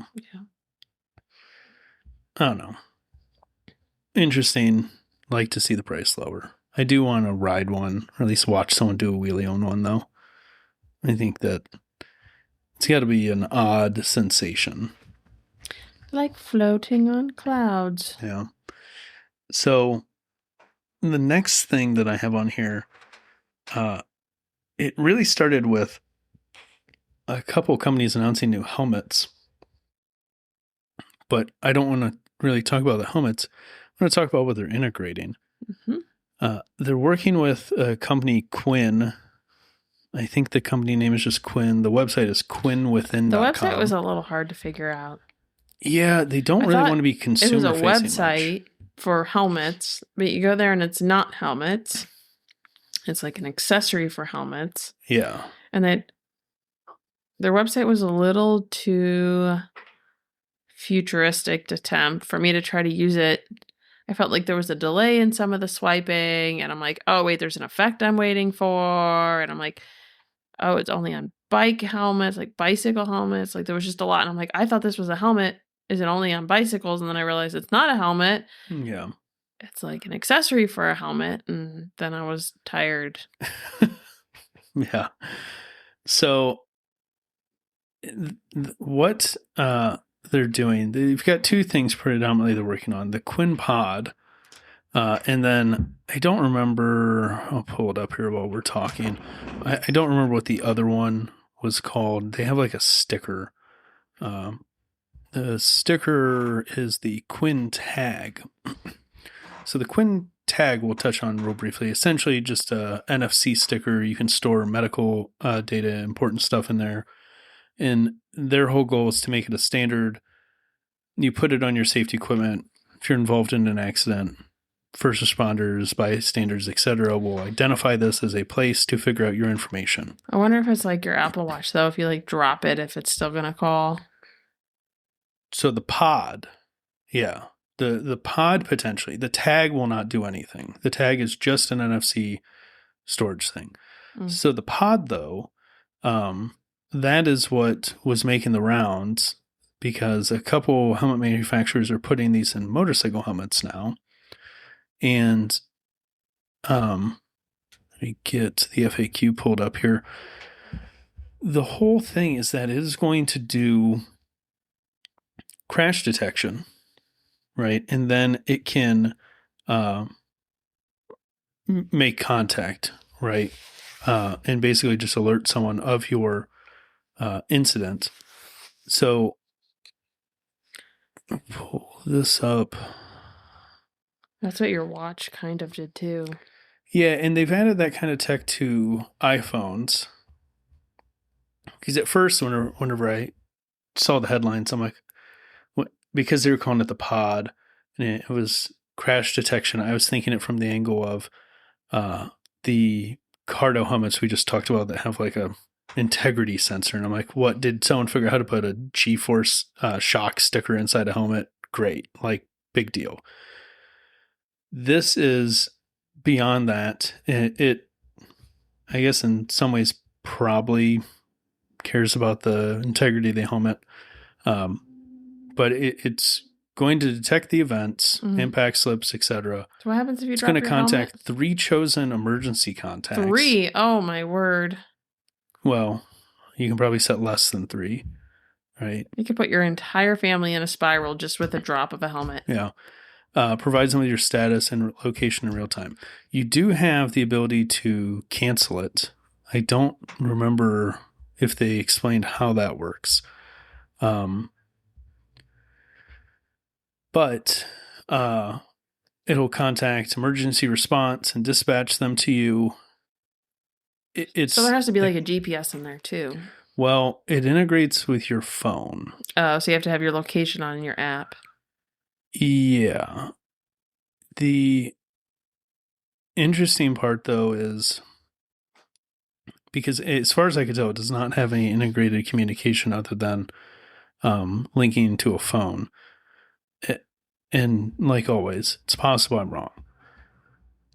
I don't know. Interesting. Like to see the price lower. I do want to ride one, or at least watch someone do a wheelie on one, though. I think that it's got to be an odd sensation. Like floating on clouds. Yeah. So the next thing that I have on here, it really started with a couple companies announcing new helmets. But I don't want to really talk about the helmets. I want to talk about what they're integrating. Mm-hmm. They're working with a company, Quinn. I think the company name is just Quinn. The website is quinnwithin.com. The website was a little hard to figure out. Yeah, they don't really want to be consumer-facing. It was a website for helmets, but you go there and it's not helmets. It's like an accessory for helmets. Yeah. And their website was a little too futuristic to tempt for me to try to use it. I felt like there was a delay in some of the swiping, and I'm like, oh wait, there's an effect I'm waiting for, and I'm like, oh, it's only on bike helmets, like bicycle helmets. Like there was just a lot, and I'm like, I thought this was a helmet. Is it only on bicycles? And then I realized it's not a helmet. Yeah. It's like an accessory for a helmet, and then I was tired. Yeah. So what they're doing, they've got two things predominantly they're working on: the Quinn Pod, and then I don't remember. I'll pull it up here while we're talking. I don't remember what the other one was called. They have like a sticker. The sticker is the Quinn Tag. So the Quinn Tag we'll touch on real briefly. Essentially, just a NFC sticker. You can store medical data, important stuff in there. And their whole goal is to make it a standard. You put it on your safety equipment. If you're involved in an accident, first responders, bystanders, etc., will identify this as a place to figure out your information. I wonder if it's like your Apple Watch, though, if you like drop it, if it's still going to call. So the pod, yeah. The pod potentially. The tag will not do anything. The tag is just an NFC storage thing. So the pod, though, that is what was making the rounds, because a couple helmet manufacturers are putting these in motorcycle helmets now. And let me get the FAQ pulled up here. The whole thing is that it is going to do crash detection, right? And then it can make contact, right? And basically just alert someone of your incident. So pull this up. That's what your watch kind of did too. Yeah, and they've added that kind of tech to iPhones. Because at first, whenever I saw the headlines, I'm like, what? Because they were calling it the pod, and it was crash detection. I was thinking it from the angle of the Cardo helmets we just talked about that have like a integrity sensor. And I'm like, what? Did someone figure out how to put a G-force shock sticker inside a helmet? Great. Like, big deal. This is beyond that. It I guess in some ways probably cares about the integrity of the helmet. But it's going to detect the events, impact slips, etc. So what happens if you it's drop going to your contact helmet? 3 chosen emergency contacts. 3? Oh, my word. Well, you can probably set less than 3, right? You could put your entire family in a spiral just with a drop of a helmet. Yeah. Provides them with your status and location in real time. You do have the ability to cancel it. I don't remember if they explained how that works. But it'll contact emergency response and dispatch them to you. So there has to be like a GPS in there too. Well, it integrates with your phone. Oh, so you have to have your location on your app. Yeah. The interesting part, though, is because as far as I could tell, it does not have any integrated communication other than linking to a phone. And like always, it's possible I'm wrong.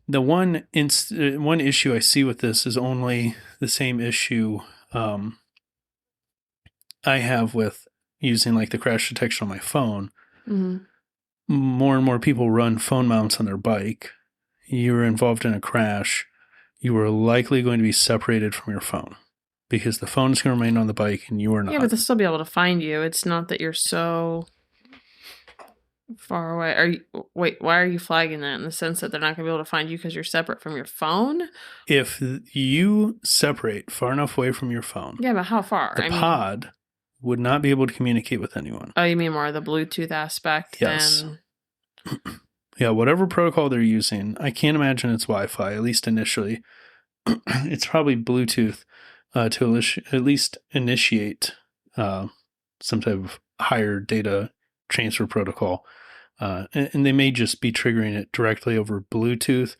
The one issue I see with this is only the same issue I have with using like the crash detection on my phone. Mm-hmm. More and more people run phone mounts on their bike. You were involved in a crash. You are likely going to be separated from your phone because the phone is going to remain on the bike and you are not. Yeah, but they'll still be able to find you. It's not that you're so far away. Wait, why are you flagging that in the sense that they're not going to be able to find you because you're separate from your phone? If you separate far enough away from your phone. Yeah, but how far? The pod would not be able to communicate with anyone. Oh, you mean more the Bluetooth aspect? Yes. Yeah, whatever protocol they're using, I can't imagine it's Wi-Fi, at least initially. It's probably Bluetooth to at least initiate some type of higher data transfer protocol. And they may just be triggering it directly over Bluetooth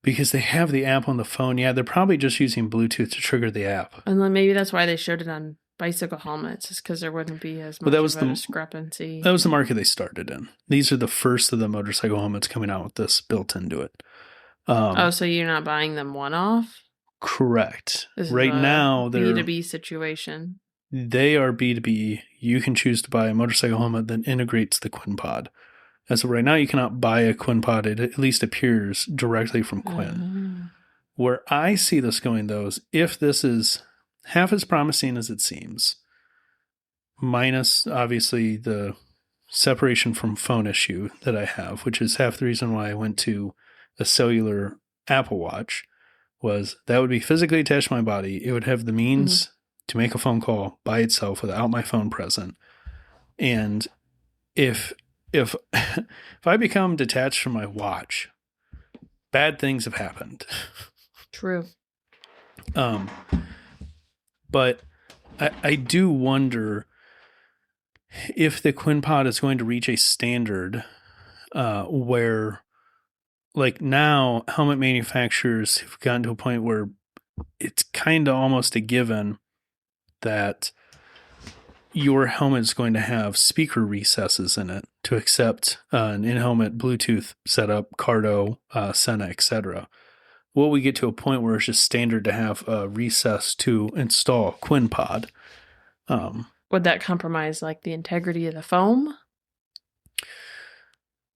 because they have the app on the phone. Yeah, they're probably just using Bluetooth to trigger the app. And then maybe that's why they showed it on bicycle helmets, is because there wouldn't be as much of a discrepancy. That was the market they started in. These are the first of the motorcycle helmets coming out with this built into it. So you're not buying them one-off? Correct. This right now, they're B2B situation. They are B2B. You can choose to buy a motorcycle helmet that integrates the Quinn Pod. As of right now, you cannot buy a Quinn Pod. It at least appears directly from Quinn. Where I see this going, though, is if this is half as promising as it seems, minus obviously the separation from phone issue that I have, which is half the reason why I went to a cellular Apple Watch, was that would be physically attached to my body. It would have the means to make a phone call by itself without my phone present. And if if I become detached from my watch, bad things have happened. True. But I do wonder if the QuinPod is going to reach a standard where, like, now helmet manufacturers have gotten to a point where it's kind of almost a given that your helmet is going to have speaker recesses in it to accept an in-helmet Bluetooth setup, Cardo, Sena, etc. Will we get to a point where it's just standard to have a recess to install QuinPod? Would that compromise like the integrity of the foam?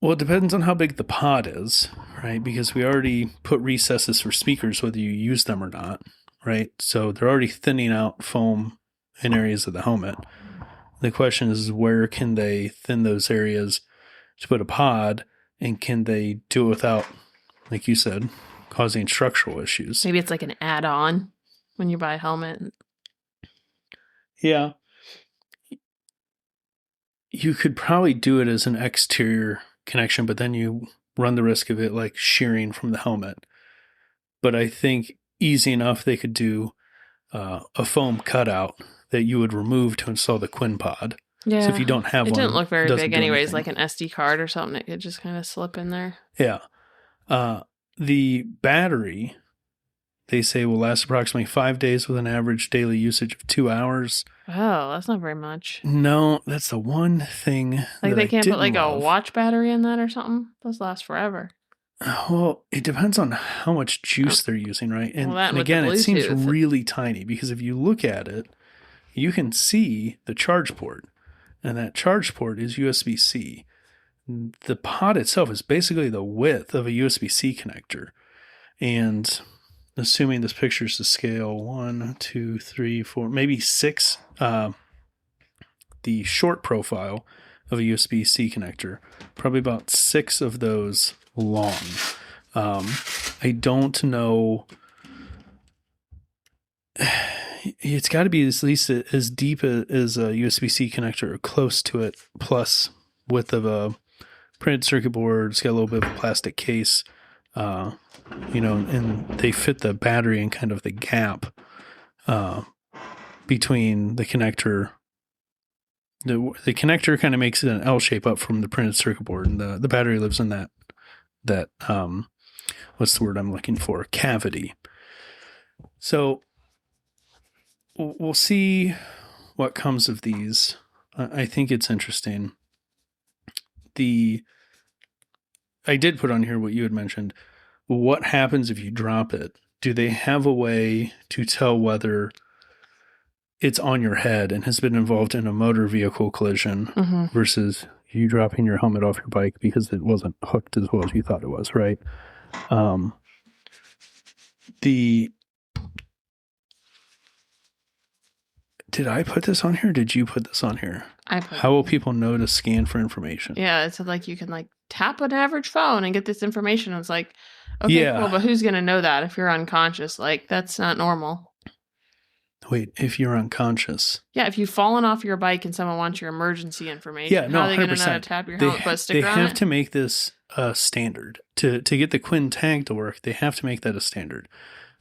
Well, it depends on how big the pod is, right? Because we already put recesses for speakers, whether you use them or not, right? So they're already thinning out foam in areas of the helmet. The question is, where can they thin those areas to put a pod, and can they do it without, like you said, causing structural issues? Maybe it's like an add-on when you buy a helmet. Yeah. You could probably do it as an exterior connection, but then you run the risk of it like shearing from the helmet. But I think easy enough they could do a foam cutout that you would remove to install the QuinPod. Yeah. So if you don't have one, it didn't look very big anyways, anything. like an SD card or something that could just kind of slip in there. Yeah. The battery, they say, will last approximately 5 days with an average daily usage of 2 hours. Oh, that's not very much. No, that's the one thing. Like they can't put like love. a watch battery in that or something? Those last forever. Well, it depends on how much juice they're using, right? And, Well, that and with the again, it seems Bluetooth. really tiny because if you look at it, you can see the charge port, and that charge port is USB-C. The pod itself is basically the width of a USB-C connector. And assuming this picture is to scale 1, 2, 3, 4, maybe 6, the short profile of a USB-C connector, probably about 6 of those long. I don't know. It's got to be at least as deep as a USB-C connector or close to it, plus width of a printed circuit board. It's got a little bit of a plastic case, and they fit the battery in kind of the gap between the connector. The connector kind of makes it an L shape up from the printed circuit board, and the battery lives in that what's the word I'm looking for? Cavity. So we'll see what comes of these. I think it's interesting. I did put on here what you had mentioned. What happens if you drop it? Do they have a way to tell whether it's on your head and has been involved in a motor vehicle collision versus you dropping your helmet off your bike because it wasn't hooked as well as you thought it was, right? Did I put this on here? Or did you put this on here? How will people know to scan for information? Yeah, it's like you can like tap an average phone and get this information. It's like, okay, cool, but who's going to know that if you're unconscious? Like, that's not normal. Wait, if you're unconscious? Yeah, if you've fallen off your bike and someone wants your emergency information, yeah, no, how are they 100%. going to know how to tap your helmet, put a sticker on it? They have to make this a standard. To get the Quinn tag to work, they have to make that a standard.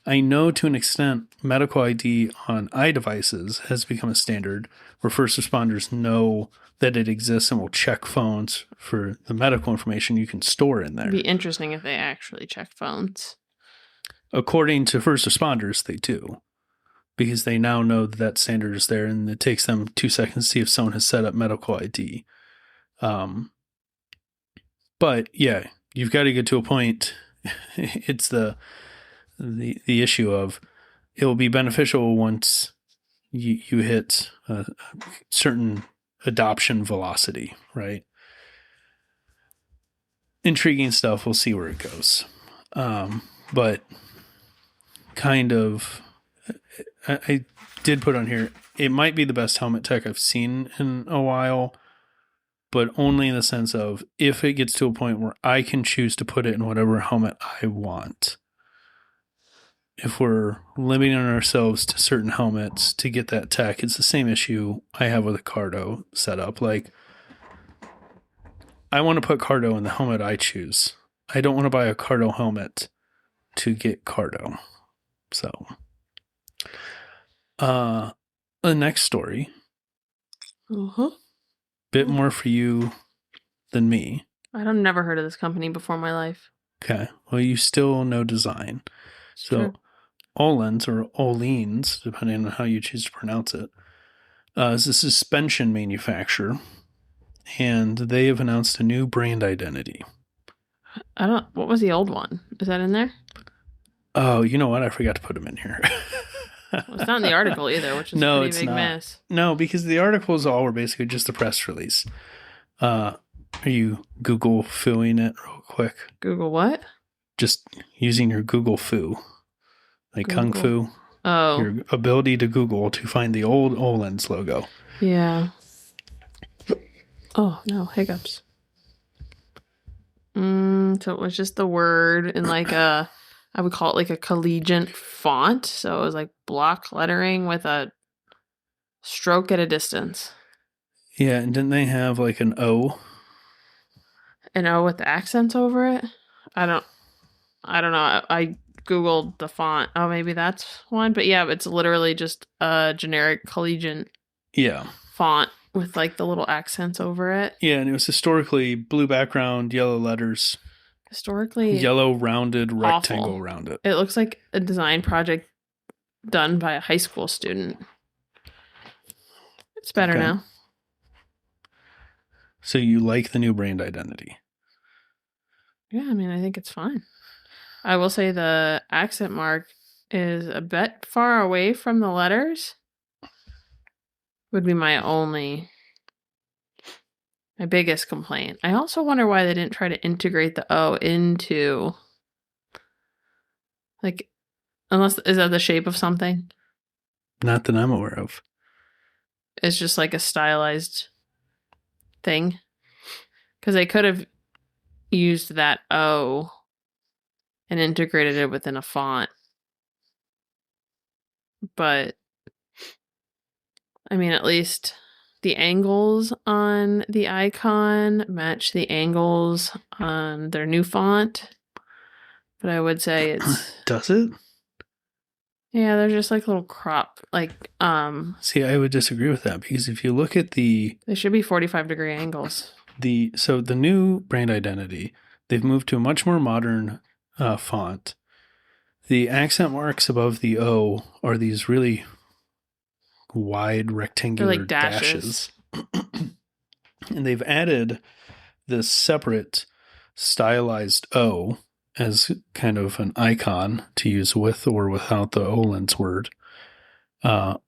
I know to an extent medical ID on iDevices has become a standard where first responders know that it exists and will check phones for the medical information you can store in there. It'd be interesting if they actually check phones. According to first responders, they do. Because they now know that standard is there and it takes them 2 seconds to see if someone has set up medical ID. But yeah, you've got to get to a point. It's the issue of it will be beneficial once you hit a certain adoption velocity, right? Intriguing stuff. We'll see where it goes. But kind of I did put on here, it might be the best helmet tech I've seen in a while, but only in the sense of if it gets to a point where I can choose to put it in whatever helmet I want. If we're limiting ourselves to certain helmets to get that tech, it's the same issue I have with a Cardo setup. Like, I want to put Cardo in the helmet I choose. I don't want to buy a Cardo helmet to get Cardo. So, the next story, bit more for you than me. I've never heard of this company before in my life. Okay. Well, you still know design. So, True. Ohlins, or Ohlins, depending on how you choose to pronounce it, is a suspension manufacturer, and they have announced a new brand identity. What was the old one? Is that in there? Oh, you know what? I forgot to put them in here. Well, it's not in the article either, which is a pretty big mess. No, because the articles all were basically just a press release. Are you Google fooing it real quick? Google what? Just using your Google foo. Like Kung Fu. Oh. Your ability to Google to find the old Ohlins logo. Yeah. Oh, no, hiccups. So it was just the word in like I would call it like a collegiate font. So it was like block lettering with a stroke at a distance. Yeah, and didn't they have like an O? An O with the accents over it? I don't know. I Googled the font. Oh, maybe that's one. But yeah, it's literally just a generic collegiate font with like the little accents over it. Yeah, and it was historically blue background, yellow letters. Historically yellow rounded rectangle awful. around it. It looks like a design project done by a high school student. It's better now. So you like the new brand identity? Yeah, I mean, I think it's fine. I will say the accent mark is a bit far away from the letters. Would be my biggest complaint. I also wonder why they didn't try to integrate the O into, like, is that the shape of something? Not that I'm aware of. It's just like a stylized thing. Because they could have used that O and integrated it within a font. But, I mean, at least the angles on the icon match the angles on their new font. But I would say it's... Does it? Yeah, they're just like little crop, like, See, I would disagree with that, because if you look at they should be 45-degree angles. So the new brand identity, they've moved to a much more modern font. The accent marks above the O are these really wide rectangular They're like dashes. And they've added this separate stylized O as kind of an icon to use with or without the Ohlins word. But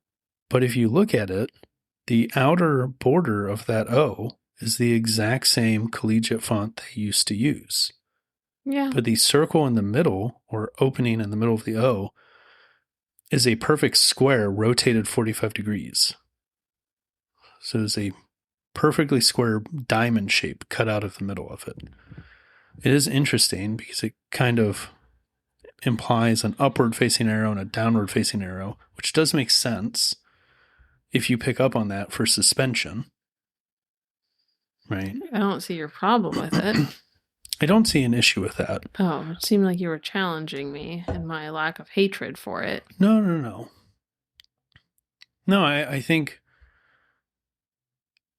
if you look at it, the outer border of that O is the exact same collegiate font they used to use. Yeah. But the circle in the middle, or opening in the middle of the O, is a perfect square rotated 45 degrees. So it's a perfectly square diamond shape cut out of the middle of it. It is interesting because it kind of implies an upward facing arrow and a downward facing arrow, which does make sense if you pick up on that for suspension. Right? I don't see your problem with it. I don't see an issue with that. Oh, it seemed like you were challenging me in my lack of hatred for it. No. No, I think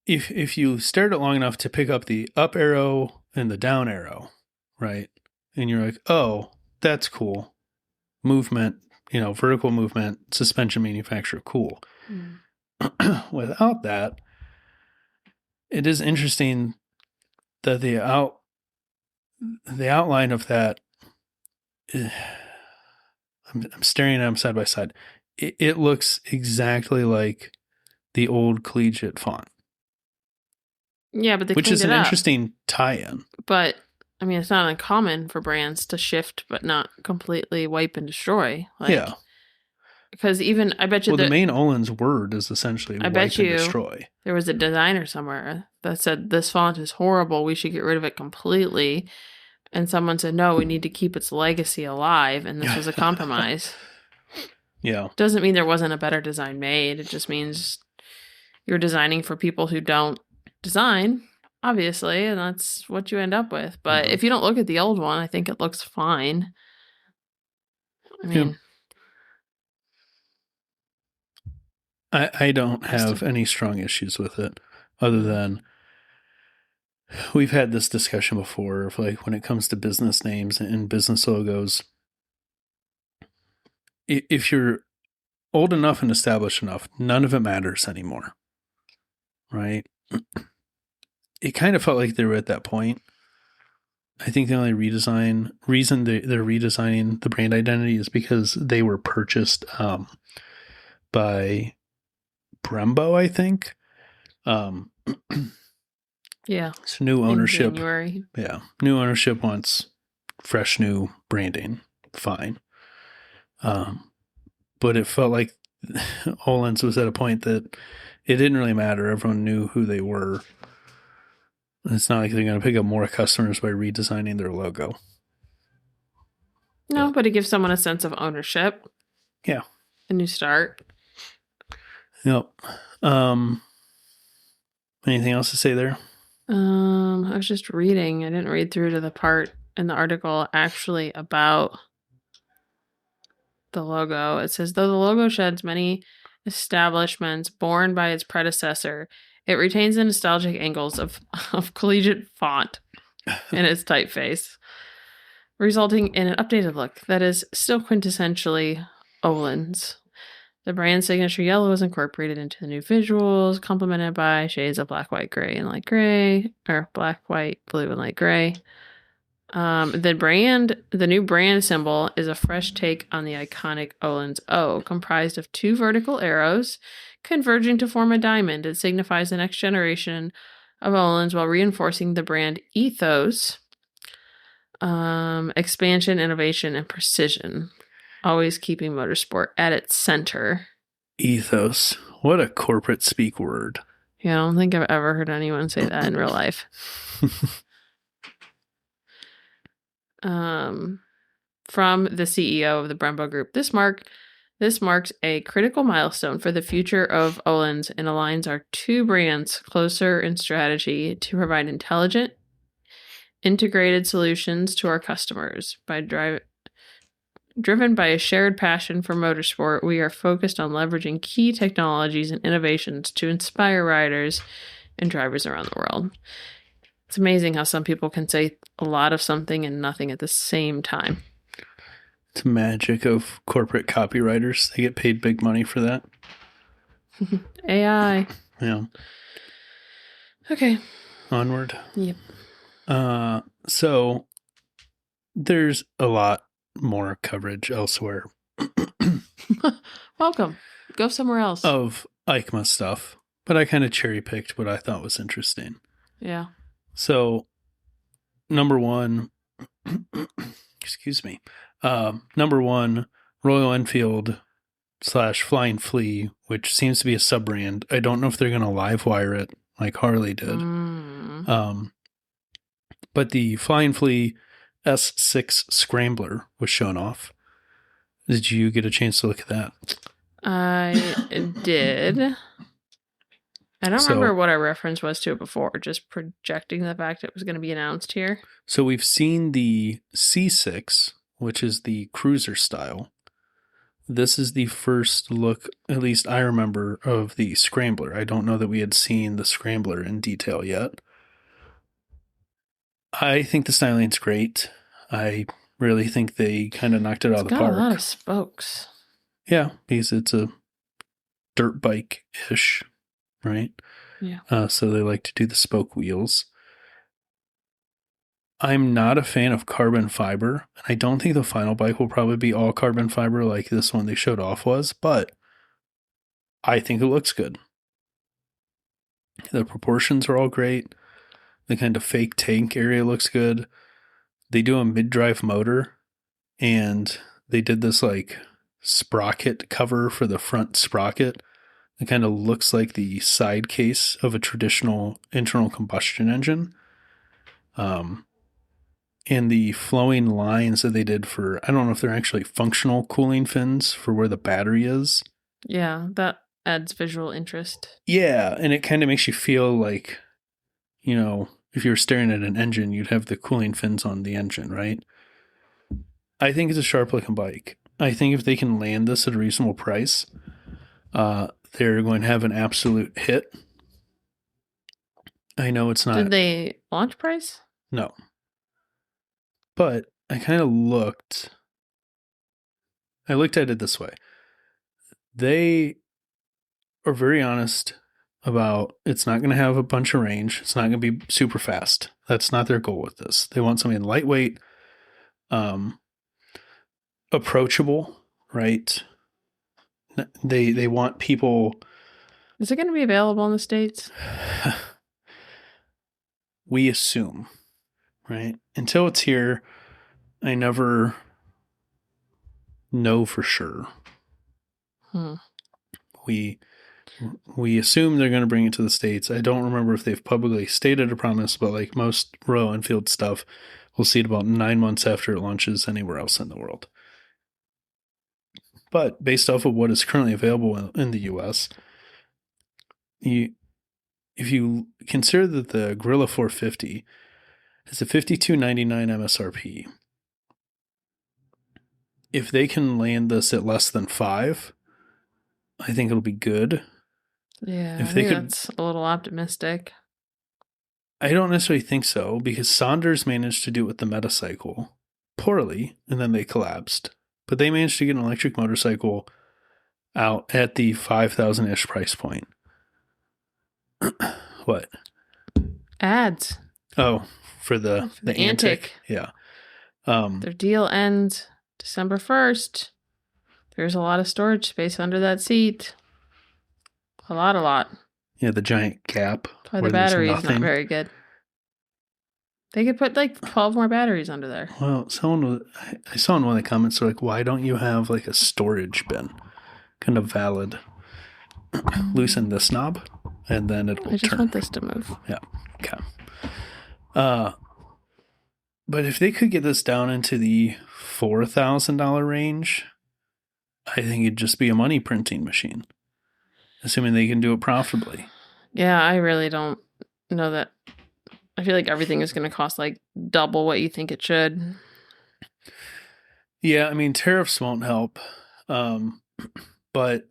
if you stared at it long enough to pick up the up arrow and the down arrow, right? And you're like, oh, that's cool. Movement, vertical movement, suspension manufacturer, cool. Without that, it is interesting that the outline of that, I'm staring at them side by side. It looks exactly like the old collegiate font. Yeah, but which is an interesting tie-in. But I mean, it's not uncommon for brands to shift but not completely wipe and destroy. Yeah. because even I bet you Well, the main Ohlins word is essentially I wipe bet and you destroy. there was a designer somewhere that said this font is horrible. We should get rid of it completely. And someone said, no, we need to keep its legacy alive. And this was a compromise. Yeah. Doesn't mean there wasn't a better design made. It just means you're designing for people who don't design, obviously, and that's what you end up with. But if you don't look at the old one, I think it looks fine. I mean, I don't have any strong issues with it, other than we've had this discussion before of like when it comes to business names and business logos. If you're old enough and established enough, none of it matters anymore, right? It kind of felt like they were at that point. I think the only reason they're redesigning the brand identity is because they were purchased by Brembo, I think. yeah. So new ownership. In January. Yeah. New ownership wants fresh new branding. Fine. But it felt like Ohlins was at a point that it didn't really matter. Everyone knew who they were. It's not like they're going to pick up more customers by redesigning their logo. No, but it gives someone a sense of ownership. Yeah. A new start. Yep. Anything else to say there? I was just reading. I didn't read through to the part in the article actually about the logo. It says, though the logo sheds many establishments born by its predecessor, it retains the nostalgic angles of collegiate font in its typeface, resulting in an updated look that is still quintessentially Ohlins. The brand signature yellow is incorporated into the new visuals, complemented by shades of black, white, gray, and light gray, or black, white, blue, and light gray. The new brand symbol is a fresh take on the iconic Ohlins O, comprised of two vertical arrows converging to form a diamond. It signifies the next generation of Ohlins while reinforcing the brand ethos, expansion, innovation, and precision. Always keeping motorsport at its center. Ethos. What a corporate speak word. Yeah, I don't think I've ever heard anyone say that in real life. From the CEO of the Brembo Group, this marks a critical milestone for the future of Ohlins and aligns our two brands closer in strategy to provide intelligent, integrated solutions to our customers. Driven by a shared passion for motorsport, we are focused on leveraging key technologies and innovations to inspire riders and drivers around the world. It's amazing how some people can say a lot of something and nothing at the same time. It's magic of corporate copywriters. They get paid big money for that. AI. Yeah. Okay. Onward. Yep. So there's a lot more coverage elsewhere. Welcome. Go somewhere else. Of EICMA stuff, but I kind of cherry picked what I thought was interesting. Yeah. So, number one, excuse me. Number one, Royal Enfield / Flying Flea, which seems to be a sub brand. I don't know if they're going to live wire it like Harley did. But the Flying Flea S6 Scrambler was shown off. Did you get a chance to look at that? I did. I don't remember what our reference was to it before, just projecting the fact it was going to be announced here. So we've seen the C6, which is the cruiser style. This is the first look, at least I remember, of the Scrambler. I don't know that we had seen the Scrambler in detail yet. I think the styling's great. I really think they kind of knocked it out of the park. It's got a lot of spokes. Yeah, because it's a dirt bike-ish, right? Yeah. So they like to do the spoke wheels. I'm not a fan of carbon fiber. I don't think the final bike will probably be all carbon fiber like this one they showed off was, but I think it looks good. The proportions are all great. The kind of fake tank area looks good. They do a mid-drive motor, and they did this like sprocket cover for the front sprocket. It kind of looks like the side case of a traditional internal combustion engine. And the flowing lines that they did for, I don't know if they're actually functional cooling fins for where the battery is. Yeah, that adds visual interest. Yeah, and it kind of makes you feel like, you know, if you were staring at an engine, you'd have the cooling fins on the engine, right? I think it's a sharp looking bike. I think if they can land this at a reasonable price, they're going to have an absolute hit. I know it's not. Did they launch price? No. But I kind of looked. I looked at it this way. They are very honest about it's not going to have a bunch of range. It's not going to be super fast. That's not their goal with this. They want something lightweight, approachable, right? They want people. Is it going to be available in the States? We assume, right? Until it's here, I never know for sure. We assume they're going to bring it to the States. I don't remember if they've publicly stated a promise, but like most Royal Enfield stuff, we'll see it about 9 months after it launches anywhere else in the world. But based off of what is currently available in the US, if you consider that the Gorilla 450 is a $52.99 MSRP, if they can land this at less than $5, I think it'll be good. Yeah, if I they think could, that's a little optimistic. I don't necessarily think so, because Saunders managed to do it with the Metacycle poorly, and then they collapsed. But they managed to get an electric motorcycle out at the 5,000-ish price point. What? Ads. Oh, for the Antic. Yeah. Their deal ends December 1st. There's a lot of storage space under that seat. A lot. Yeah, the giant gap. That's why the battery is not very good. They could put like 12 more batteries under there. Well, I saw in one of the comments, like, why don't you have like a storage bin? Kind of valid. Loosen this knob, and then it will turn. I just want this to move. Yeah. Okay. But if they could get this down into the $4,000 range, I think it'd just be a money printing machine. Assuming they can do it profitably. Yeah, I really don't know that. I feel like everything is going to cost like double what you think it should. Yeah, I mean, tariffs won't help. But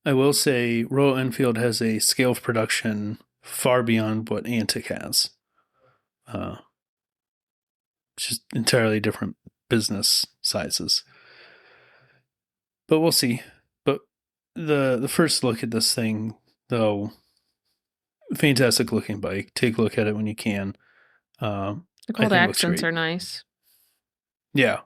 I will say Royal Enfield has a scale of production far beyond what Antic has. Just entirely different business sizes. But we'll see. But the first look at this thing, though, fantastic looking bike. Take a look at it when you can. The gold accents are nice. Yeah.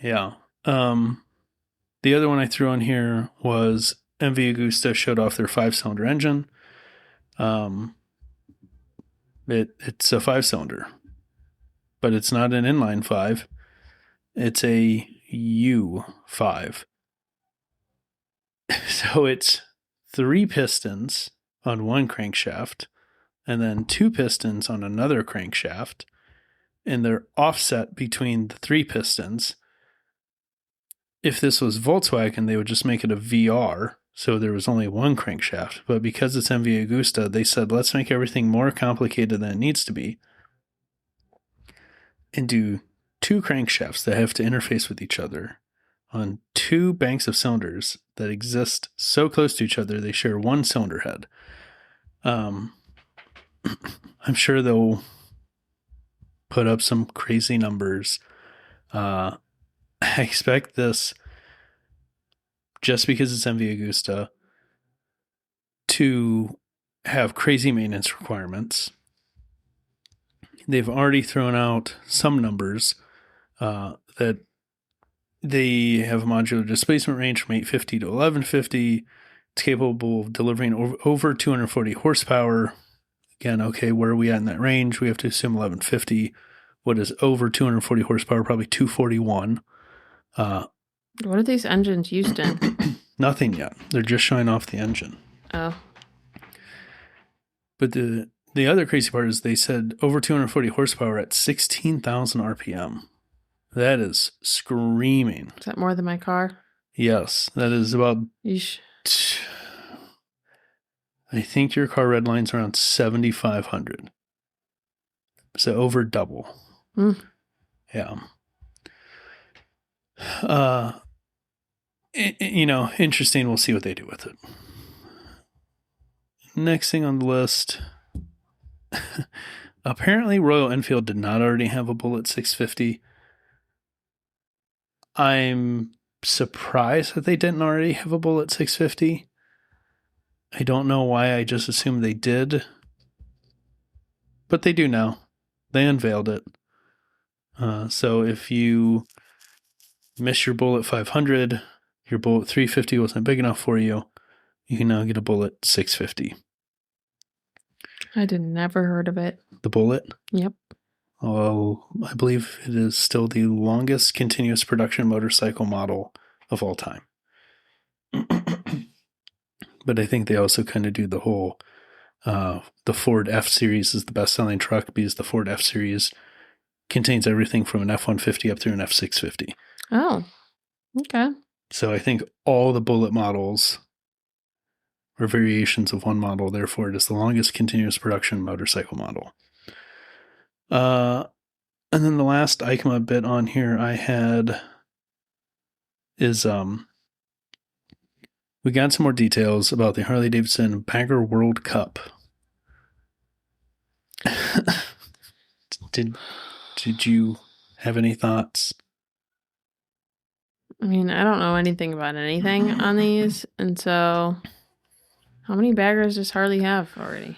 Yeah. The other one I threw on here was MV Agusta showed off their 5-cylinder engine. It's a 5-cylinder, but it's not an inline 5. It's a U5. So it's 3 pistons on one crankshaft and then 2 pistons on another crankshaft, and they're offset between the 3 pistons. If this was Volkswagen, they would just make it a VR, so there was only one crankshaft. But because it's MV Agusta, they said, let's make everything more complicated than it needs to be and do 2 crankshafts that have to interface with each other on 2 banks of cylinders that exist so close to each other they share one cylinder head. I'm sure they'll put up some crazy numbers. I expect this, just because it's MV Agusta, to have crazy maintenance requirements. They've already thrown out some numbers that they have a modular displacement range from 850 to 1150. It's capable of delivering over 240 horsepower. Again, okay, where are we at in that range? We have to assume 1150. What is over 240 horsepower? Probably 241. What are these engines used in? Nothing yet. They're just showing off the engine. Oh. But the other crazy part is they said over 240 horsepower at 16,000 RPM. That is screaming. Is that more than my car? Yes, that is about... Yeesh. I think your car red line's around 7,500. So over double. Mm. Yeah. Interesting. We'll see what they do with it. Next thing on the list. Apparently Royal Enfield did not already have a Bullet 650. I'm surprised that they didn't already have a Bullet 650. I don't know why, I just assumed they did. But they do now. They unveiled it. So if you miss your Bullet 500, your Bullet 350 wasn't big enough for you, you can now get a Bullet 650. I did never heard of it. The Bullet? Yep. Oh, I believe it is still the longest continuous production motorcycle model of all time. But I think they also kind of do the whole, the Ford F-Series is the best-selling truck because the Ford F-Series contains everything from an F-150 up through an F-650. Oh, okay. So I think all the Bullet models are variations of one model. Therefore, it is the longest continuous production motorcycle model. And then the last EICMA bit on here I had is we got some more details about the Harley-Davidson Bagger World Cup. Did you have any thoughts? I mean, I don't know anything about anything on these, and so how many baggers does Harley have already?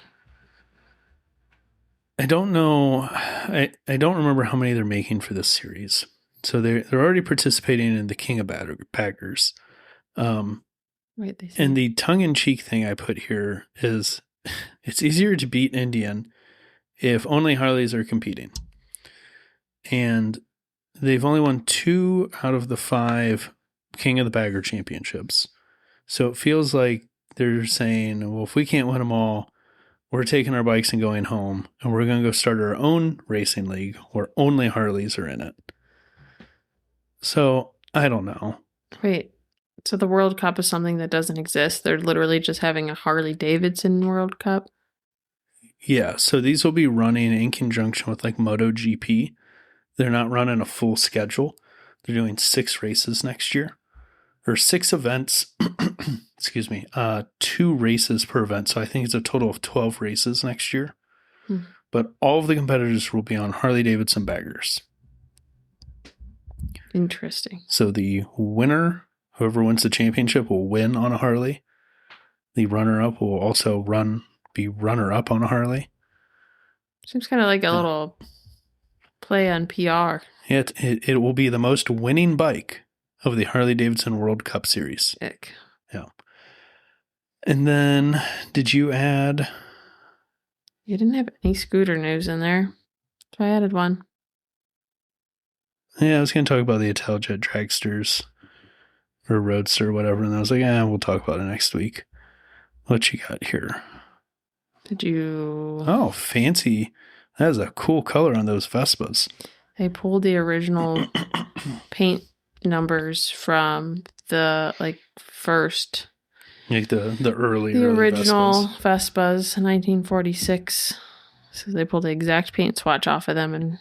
I don't know. I don't remember how many they're making for this series. So they're already participating in the King of Baggers. Wait, they say. And the tongue-in-cheek thing I put here is it's easier to beat Indian if only Harleys are competing. And they've only won 2 out of the 5 King of the Bagger championships. So it feels like they're saying, well, if we can't win them all, we're taking our bikes and going home, and we're going to go start our own racing league where only Harleys are in it. So, I don't know. Wait, so the World Cup is something that doesn't exist? They're literally just having a Harley-Davidson World Cup? Yeah, so these will be running in conjunction with like MotoGP. They're not running a full schedule. They're doing 6 races next year. Or 6 events, excuse me, 2 races per event. So I think it's a total of 12 races next year. But all of the competitors will be on Harley-Davidson baggers. Interesting. So the winner, whoever wins the championship, will win on a Harley. The runner-up will also be runner-up on a Harley. Seems kind of like a little play on PR. It will be the most winning bike of the Harley-Davidson World Cup Series. Ick. Yeah. And then, did you add... You didn't have any scooter news in there, so I added one. Yeah, I was going to talk about the Italjet Dragsters, or Roadster, or whatever, and I was like, we'll talk about it next week. What you got here? Did you... Oh, fancy. That is a cool color on those Vespas. They pulled the original paint numbers from the first, like the early original Vespas, 1946. So they pulled the exact paint swatch off of them and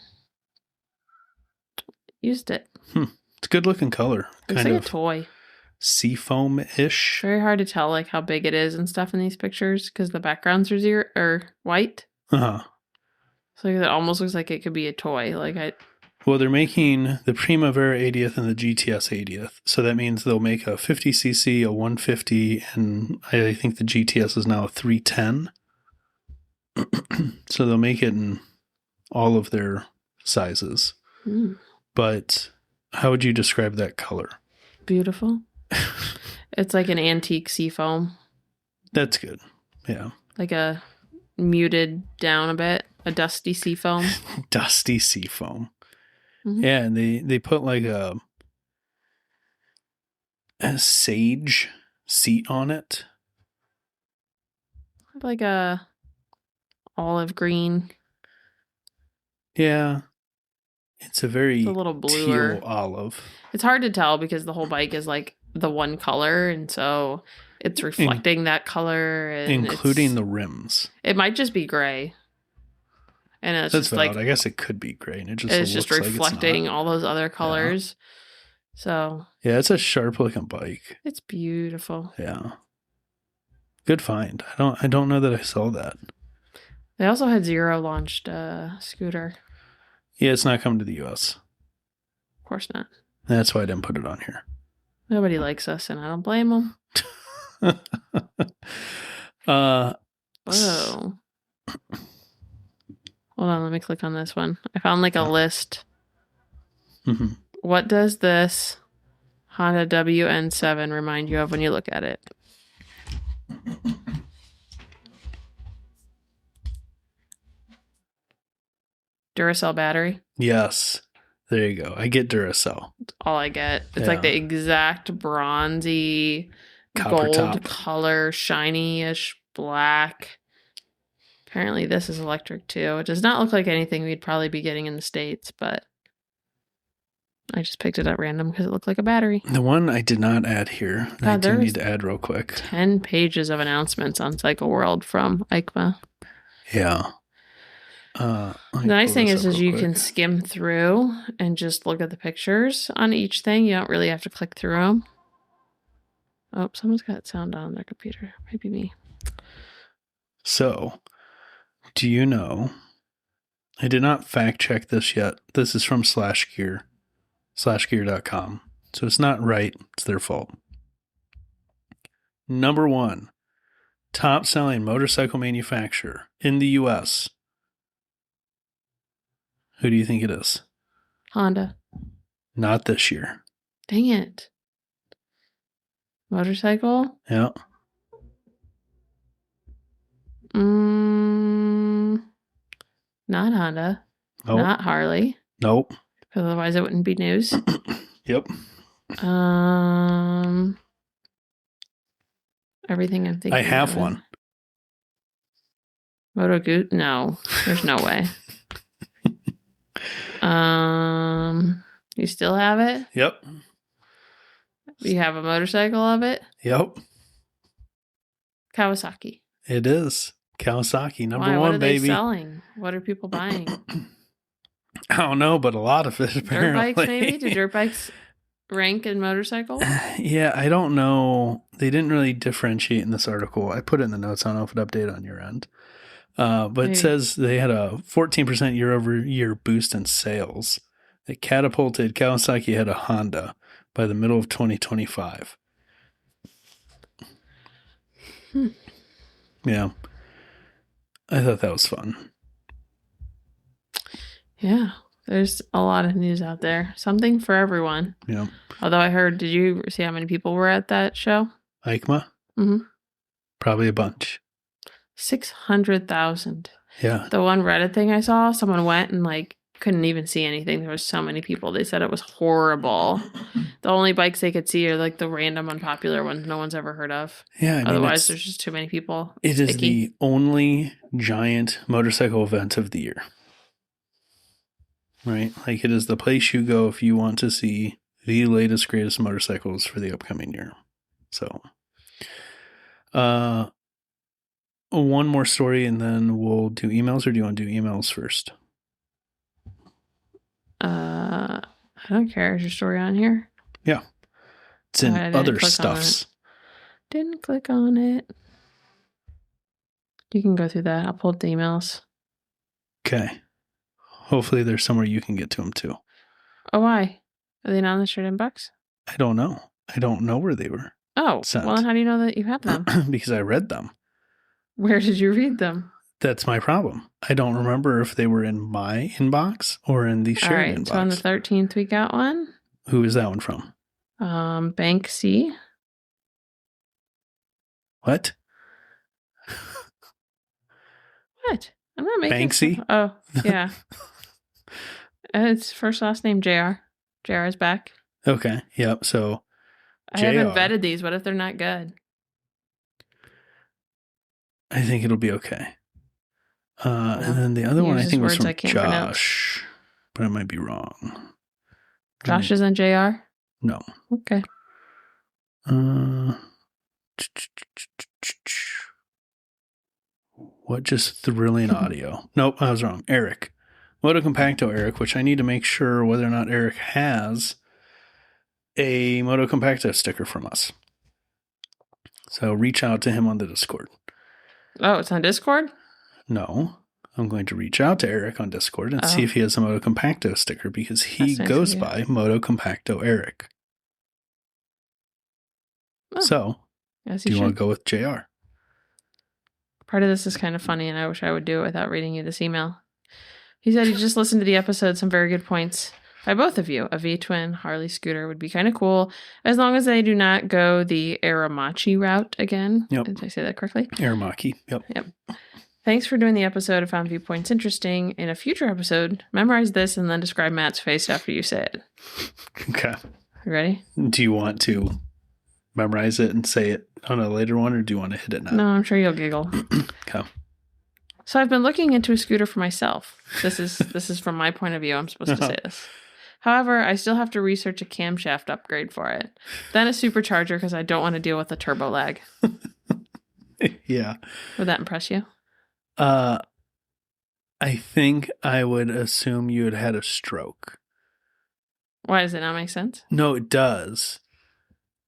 used it. It's a good looking color. It's like a toy. Seafoam-ish. Very hard to tell how big it is and stuff in these pictures because the backgrounds are white. Uh-huh. So it almost looks like it could be a toy. Well, they're making the Primavera 80th and the GTS 80th. So that means they'll make a 50cc, a 150, and I think the GTS is now a 310. So they'll make it in all of their sizes. But how would you describe that color? Beautiful. It's like an antique seafoam. That's good. Yeah. Like a muted down a bit. A dusty seafoam. Dusty seafoam. Yeah, and they put like a a sage seat on it. Like a olive green. Yeah. It's a very It's a little bluer. teal olive. It's hard to tell because the whole bike is like the one color, and so it's reflecting that color, and including the rims. It might just be gray, and it's That's just valid. like I guess it could be gray, and it's just reflecting all those other colors. Yeah. So yeah, it's a sharp looking bike. It's beautiful. Yeah, good find. I don't know that I saw that. They also had Zero launched a scooter. Yeah, it's not coming to the U.S. Of course not. That's why I didn't put it on here. Nobody likes us, and I don't blame them. Whoa. Hold on, let me click on this one. I found like a list. Mm-hmm. What does this Honda WN7 remind you of when you look at it? Duracell battery? Yes. There you go. I get Duracell. That's all I get. It's like the exact bronzy Copper gold top color, shiny-ish black. Apparently this is electric too. It does not look like anything we'd probably be getting in the States, but I just picked it at random because it looked like a battery. The one I did not add here, I do need to add real quick. 10 pages of announcements on Cycle World from EICMA. Yeah. The nice thing is you can skim through and just look at the pictures on each thing. You don't really have to click through them. Oh, someone's got sound on their computer. Maybe me. So, do you know, I did not fact check this yet. This is from /gear, /gear.com. So it's not right. It's their fault. Number 1, top selling motorcycle manufacturer in the U.S. Who do you think it is? Honda. Not this year. Dang it. Motorcycle? Yeah. Not Honda. Nope. Not Harley. Nope. Because otherwise it wouldn't be news. Yep. Everything I'm thinking. I have one. Moto Guzzi? No, there's no way. You still have it? Yep. You have a motorcycle of it? Yep. Kawasaki. It is. Kawasaki, number Why? 1, what are baby. They selling? What are people buying? I don't know, but a lot of it apparently. Dirt bikes, maybe? Do dirt bikes rank in motorcycles? Yeah, I don't know. They didn't really differentiate in this article. I put it in the notes. I don't know if it updated on your end. But maybe. It says they had a 14% year-over-year boost in sales. It catapulted Kawasaki ahead of Honda by the middle of 2025. Yeah. I thought that was fun. Yeah. There's a lot of news out there. Something for everyone. Yeah. Although I heard, did you see how many people were at that show? EICMA? Mm-hmm. Probably a bunch. 600,000. Yeah. The one Reddit thing I saw, someone went and like couldn't even see anything. There was so many people. They said it was horrible. The only bikes they could see are like the random unpopular ones no one's ever heard of. Yeah. I mean, otherwise, there's just too many people. It is the only giant motorcycle event of the year. Right? Like it is the place you go if you want to see the latest, greatest motorcycles for the upcoming year. So, one more story and then we'll do emails, or do you want to do emails first? I don't care. Is your story on here? Yeah. It's in other stuffs. Didn't click on it. You can go through that. I'll pull up the emails. Okay. Hopefully there's somewhere you can get to them too. Oh, why? Are they not in the shared inbox? I don't know. I don't know where they were. Oh, sent. Well, how do you know that you have them? Because I read them. Where did you read them? That's my problem. I don't remember if they were in my inbox or in the shared inbox. So on the 13th, we got one. Who is that one from? Bank C. What? What? I'm not making Banksy? Stuff. Oh, yeah. It's first last name JR. JR is back. Okay. Yep. So I haven't JR. vetted these. What if they're not good? I think it'll be okay. And then the other one I Uses think was words from I can't pronounce. Josh, but I might be wrong. Josh is on JR? No. Okay. What just thrilling audio? Nope, I was wrong. Eric. Moto Compacto Eric, which I need to make sure whether or not Eric has a Moto Compacto sticker from us. So reach out to him on the Discord. Oh, it's on Discord? No, I'm going to reach out to Eric on Discord and see if he has a Moto Compacto sticker because he That's nice goes of you. by Moto Compacto Eric. Oh, So, yes, do you want to go with JR? Part of this is kind of funny, and I wish I would do it without reading you this email. He said he just listened to the episode, some very good points by both of you. A V-twin Harley scooter would be kind of cool, as long as they do not go the Aramachi route again. Yep. Did I say that correctly? Aramaki. Yep. Thanks for doing the episode. I found viewpoints interesting. In a future episode, memorize this and then describe Matt's face after you say it. Okay. You ready? Do you want to memorize it and say it on a later one, or do you want to hit it now? No, I'm sure you'll giggle. Okay. So I've been looking into a scooter for myself. This is from my point of view. I'm supposed to say this. However, I still have to research a camshaft upgrade for it. Then a supercharger because I don't want to deal with the turbo lag. Yeah. Would that impress you? I think I would assume you had had a stroke. Why does it not make sense? No, it does.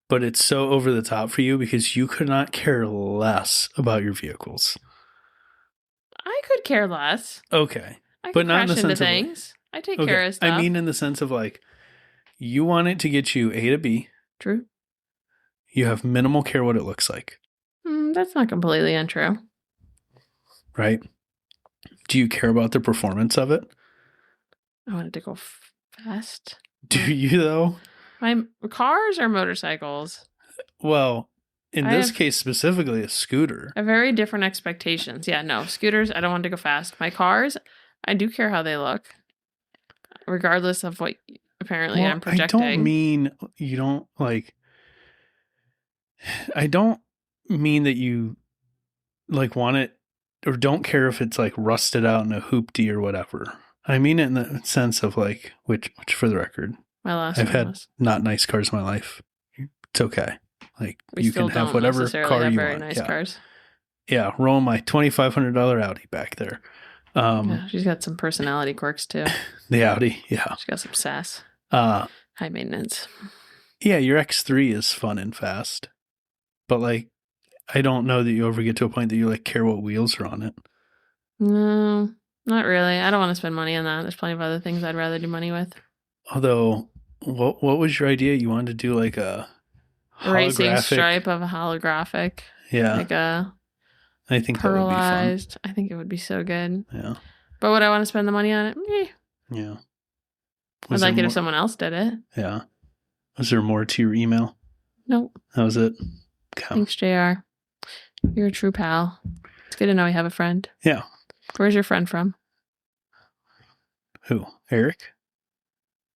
But it's so over the top for you because you could not care less about your vehicles. I could care less. Okay. I But can not in crash the into sense of, things. I take care of stuff. I mean in the sense of like, you want it to get you A to B. True. You have minimal care what it looks like. That's not completely untrue. Right? Do you care about the performance of it? I wanted to go fast. Do you though? My cars or motorcycles? Well, in I this have- case specifically, a scooter. I have very different expectations. Yeah, no. Scooters, I don't want to go fast. My cars, I do care how they look. Regardless of what apparently I'm projecting. I don't mean you don't like. I don't mean that you like want it or don't care if it's like rusted out in a hoopty or whatever. I mean it in the sense of like, which for the record, My last I've one had was. not nice cars in my life. It's okay. Like We you still can have don't whatever necessarily car have you very want. nice Yeah. cars. Yeah, roll my $2,500 Audi back there. Yeah, she's got some personality quirks too. The Audi, yeah. She's got some sass. High maintenance. Yeah, your X3 is fun and fast. But like, I don't know that you ever get to a point that you like care what wheels are on it. No, not really. I don't want to spend money on that. There's plenty of other things I'd rather do money with. Although, what was your idea? You wanted to do like a Racing holographic- stripe of a holographic. Yeah, Like a I think that would be fun. pearlized. I think it would be so good. Yeah, But would I want to spend the money on it? yeah. I'd like it if someone else did it. Yeah. Was there more to your email? Nope. That was it. Okay. Thanks, JR. You're a true pal. It's good to know you have a friend. Yeah. Where's your friend from? Who? Eric?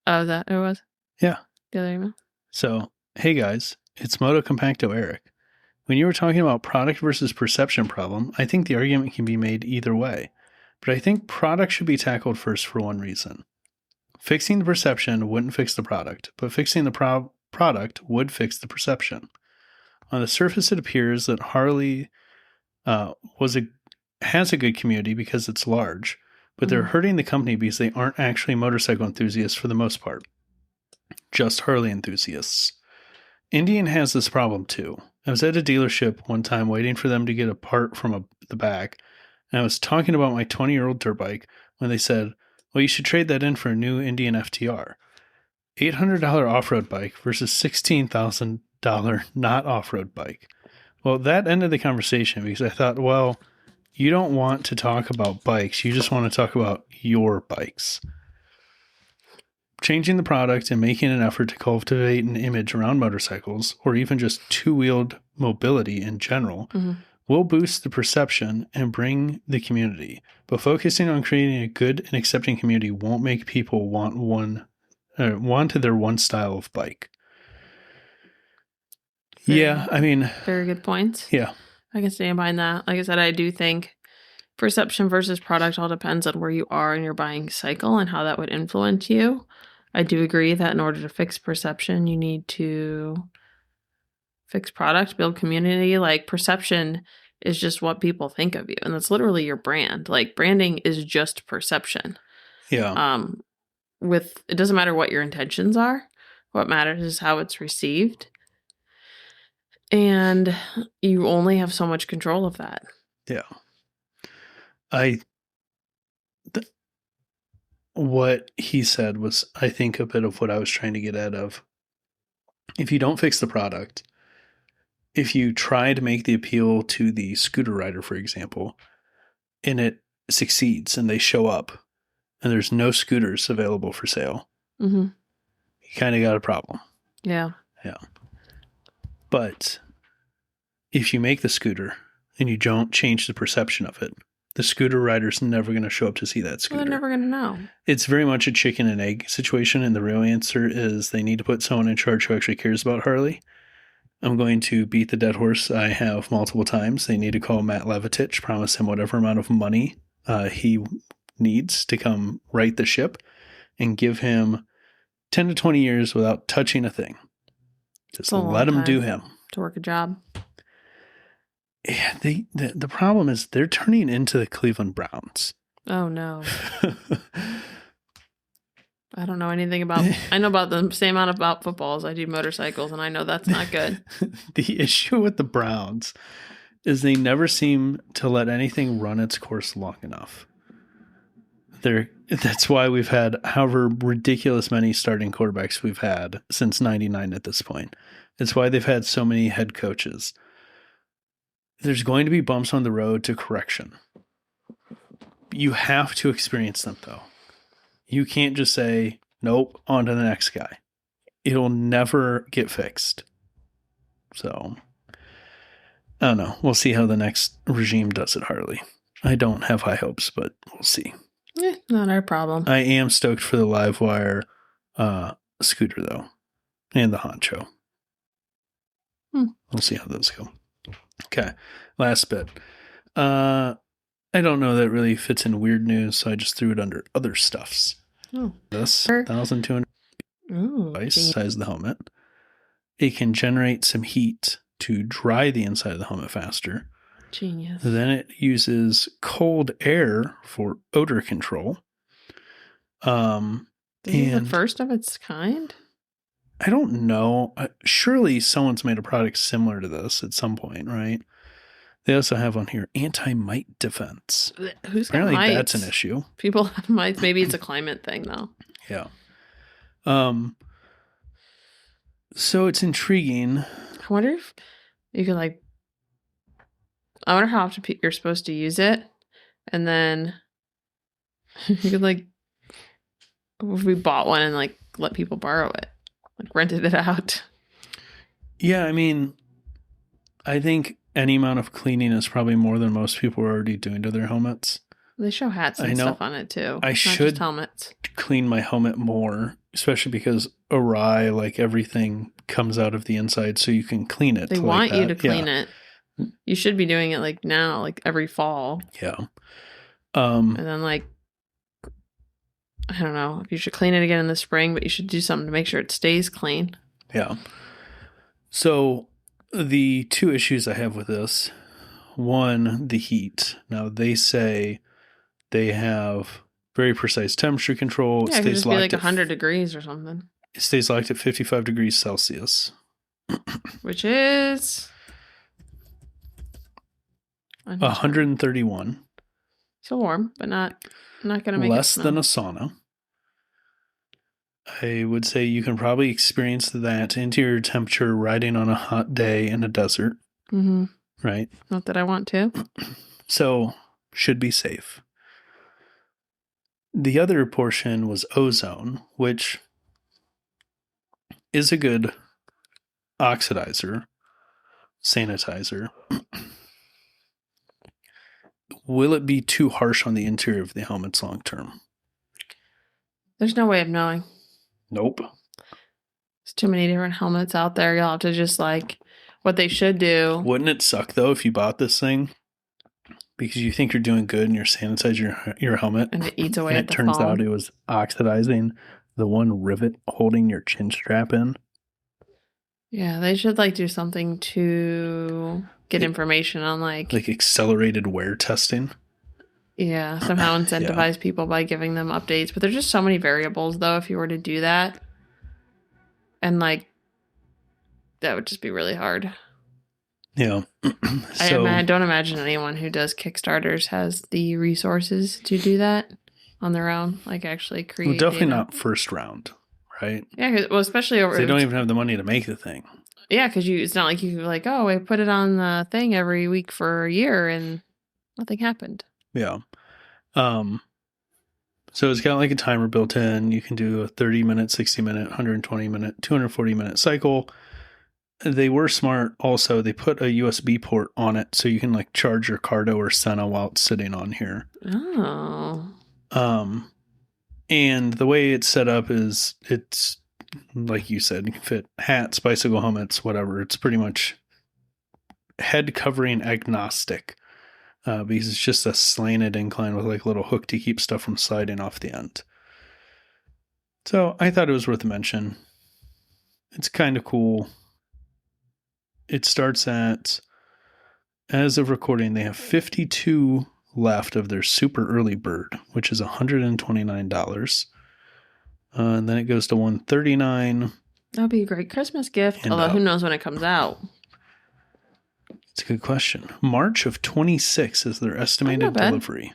Oh, is that who it was? Yeah. The other email? So, hey guys, it's Moto Compacto Eric. When you were talking about product versus perception problem, I think the argument can be made either way. But I think product should be tackled first for one reason. Fixing the perception wouldn't fix the product, but fixing the product would fix the perception. On the surface, it appears that Harley has a good community because it's large, but they're hurting the company because they aren't actually motorcycle enthusiasts for the most part. Just Harley enthusiasts. Indian has this problem too. I was at a dealership one time waiting for them to get a part from the back, and I was talking about my 20-year-old dirt bike when they said, well, you should trade that in for a new Indian FTR. $800 off-road bike versus $16,000 not off-road bike. Well, that ended the conversation because I thought, well, you don't want to talk about bikes. You just want to talk about your bikes. Changing the product and making an effort to cultivate an image around motorcycles, or even just two-wheeled mobility in general, will boost the perception and bring the community. But focusing on creating a good and accepting community won't make people want their one style of bike. Yeah, I mean, Very good points. yeah. I can stand behind that. Like I said, I do think perception versus product all depends on where you are in your buying cycle and how that would influence you. I do agree that in order to fix perception, you need to fix product, build community. Like perception is just what people think of you, and that's literally your brand. Like branding is just perception. Yeah. With it doesn't matter what your intentions are. What matters is how it's received. And you only have so much control of that. Yeah. What he said was, I think, a bit of what I was trying to get at of, if you don't fix the product, if you try to make the appeal to the scooter rider, for example, and it succeeds and they show up and there's no scooters available for sale, Mm-hmm. you kind of got a problem. Yeah. Yeah. But if you make the scooter and you don't change the perception of it, the scooter rider's never going to show up to see that scooter. Well, they're never going to know. It's very much a chicken and egg situation, and the real answer is they need to put someone in charge who actually cares about Harley. I'm going to beat the dead horse I have multiple times. They need to call Matt Levitich, promise him whatever amount of money he needs to come right the ship, and give him 10 to 20 years without touching a thing. Just let him do him. To work a job. Yeah, the problem is they're turning into the Cleveland Browns. Oh, no. I don't know anything about... I know about the same amount about footballs. I do motorcycles, and I know that's not good. The issue with the Browns is they never seem to let anything run its course long enough. That's why we've had however ridiculous many starting quarterbacks we've had since 99 at this point. It's why they've had so many head coaches. There's going to be bumps on the road to correction. You have to experience them, though. You can't just say, nope, on to the next guy. It'll never get fixed. So, I don't know. We'll see how the next regime does it, Harley. I don't have high hopes, but we'll see. Not our problem. I am stoked for the Livewire scooter, though, and the Honcho. We'll see how those go. Okay, last bit. I don't know that it really fits in weird news, so I just threw it under other stuffs. This 1,200 device size of the helmet. It can generate some heat to dry the inside of the helmet faster. Genius. Then it uses cold air for odor control. This is the first of its kind? I don't know. Surely someone's made a product similar to this at some point, right? They also have on here anti-mite defense. Who's got Apparently mites? that's an issue. People have mites. Maybe it's a climate thing, though. Yeah. So it's intriguing. I wonder if you could, like... I wonder how often you're supposed to use it. And then you could, like... If we bought one and, like, let people borrow it. Like, rented it out. Yeah, I mean, I think any amount of cleaning is probably more than most people are already doing to their helmets. They show hats and stuff on it, too. I should helmets. Clean my helmet more, especially because awry, like, everything comes out of the inside, so you can clean it. They want you to clean it. You should be doing it, like, now, like, every fall. Yeah. And then, like, I don't know if you should clean it again in the spring, but you should do something to make sure it stays clean. Yeah. So the two issues I have with this, one, the heat. Now they say they have very precise temperature control. Yeah, it could just be like 100 degrees or something. It stays locked at 55 degrees Celsius. Which is 131. So warm, but not going to make less it than a sauna. I would say you can probably experience that interior temperature riding on a hot day in a desert. Mm-hmm. Right? Not that I want to. So, should be safe. The other portion was ozone, which is a good oxidizer, sanitizer. Will it be too harsh on the interior of the helmets long term? There's no way of knowing. Nope. There's too many different helmets out there. You'll have to just, like, What they should do. Wouldn't it suck, though, if you bought this thing because you think you're doing good and you're sanitizing your helmet, And it eats away and at it the turns foam. out it was oxidizing the one rivet holding your chin strap in? Yeah, they should do something to get information on Like accelerated wear testing. Yeah, somehow incentivize people by giving them updates. But there's just so many variables, though, if you were to do that. And, that would just be really hard. Yeah. I don't imagine anyone who does Kickstarters has the resources to do that on their own. Actually create Well, definitely data. not first round, right? Yeah, especially over... They don't even have the money to make the thing. Yeah, because it's not like you we put it on the thing every week for a year and nothing happened. Yeah. So it's got a timer built in. You can do a 30-minute, 60-minute, 120-minute, 240-minute cycle. They were smart also. They put a USB port on it so you can charge your Cardo or Senna while it's sitting on here. Oh. And the way it's set up is it's like you said, you can fit hats, bicycle helmets, whatever. It's pretty much head covering agnostic. Because it's just a slanted incline with a little hook to keep stuff from sliding off the end. So I thought it was worth a mention. It's kind of cool. It starts at, as of recording, they have 52 left of their super early bird, which is $129. And then it goes to $139. That would be a great Christmas gift. And Although who knows when it comes out. It's a good question. March of 26 is their estimated delivery.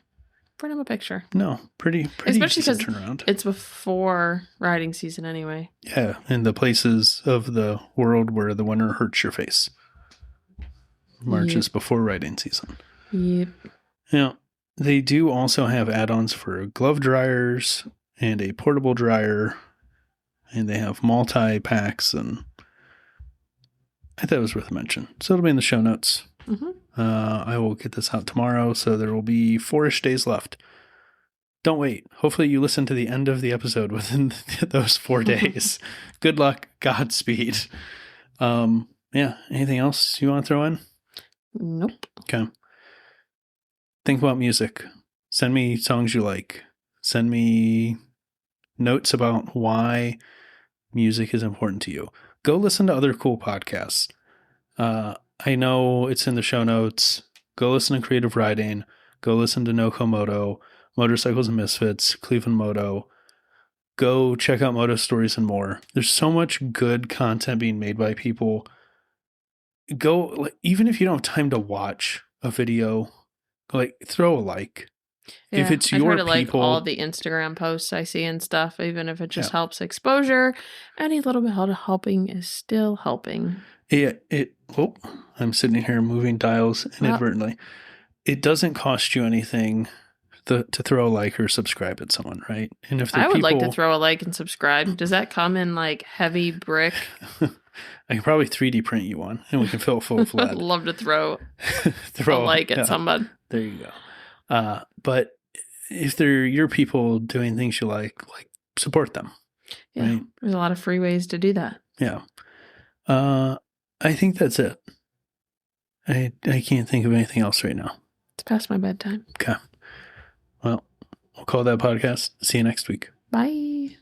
Print them a picture. No, pretty Especially decent turnaround. It's before riding season anyway. Yeah, in the places of the world where the winter hurts your face. March is before riding season. Yep. Yeah, they do also have add-ons for glove dryers and a portable dryer, and they have multi-packs, and I thought it was worth a mention. So it'll be in the show notes. Mm-hmm. I will get this out tomorrow, so there will be 4-ish days left. Don't wait. Hopefully you listen to the end of the episode within those 4 days. Good luck. Godspeed. Yeah. Anything else you want to throw in? Nope. Okay. Think about music. Send me songs you like. Send me notes about why music is important to you. Go listen to other cool podcasts. I know it's in the show notes. Go listen to Creative Riding. Go listen to No Komodo, Motorcycles and Misfits, Cleveland Moto. Go check out MotoStories and More. There's so much good content being made by people. Go, even if you don't have time to watch a video, throw a like. Yeah, if it's I your try to people, all the Instagram posts I see and stuff, even if it just helps exposure. Any little bit of helping is still helping. I'm sitting here moving dials inadvertently. It doesn't cost you anything to throw a like or subscribe at someone, right? And if I would like to throw a like and subscribe. Does that come in heavy brick? I can probably 3D print you one, and we can fill it full of lead. I'd love to throw a like at somebody. There you go. But if they're your people doing things you like support them. Yeah, right? There's a lot of free ways to do that. Yeah. I think that's it. I can't think of anything else right now. It's past my bedtime. Okay. Well, we'll call that podcast. See you next week. Bye.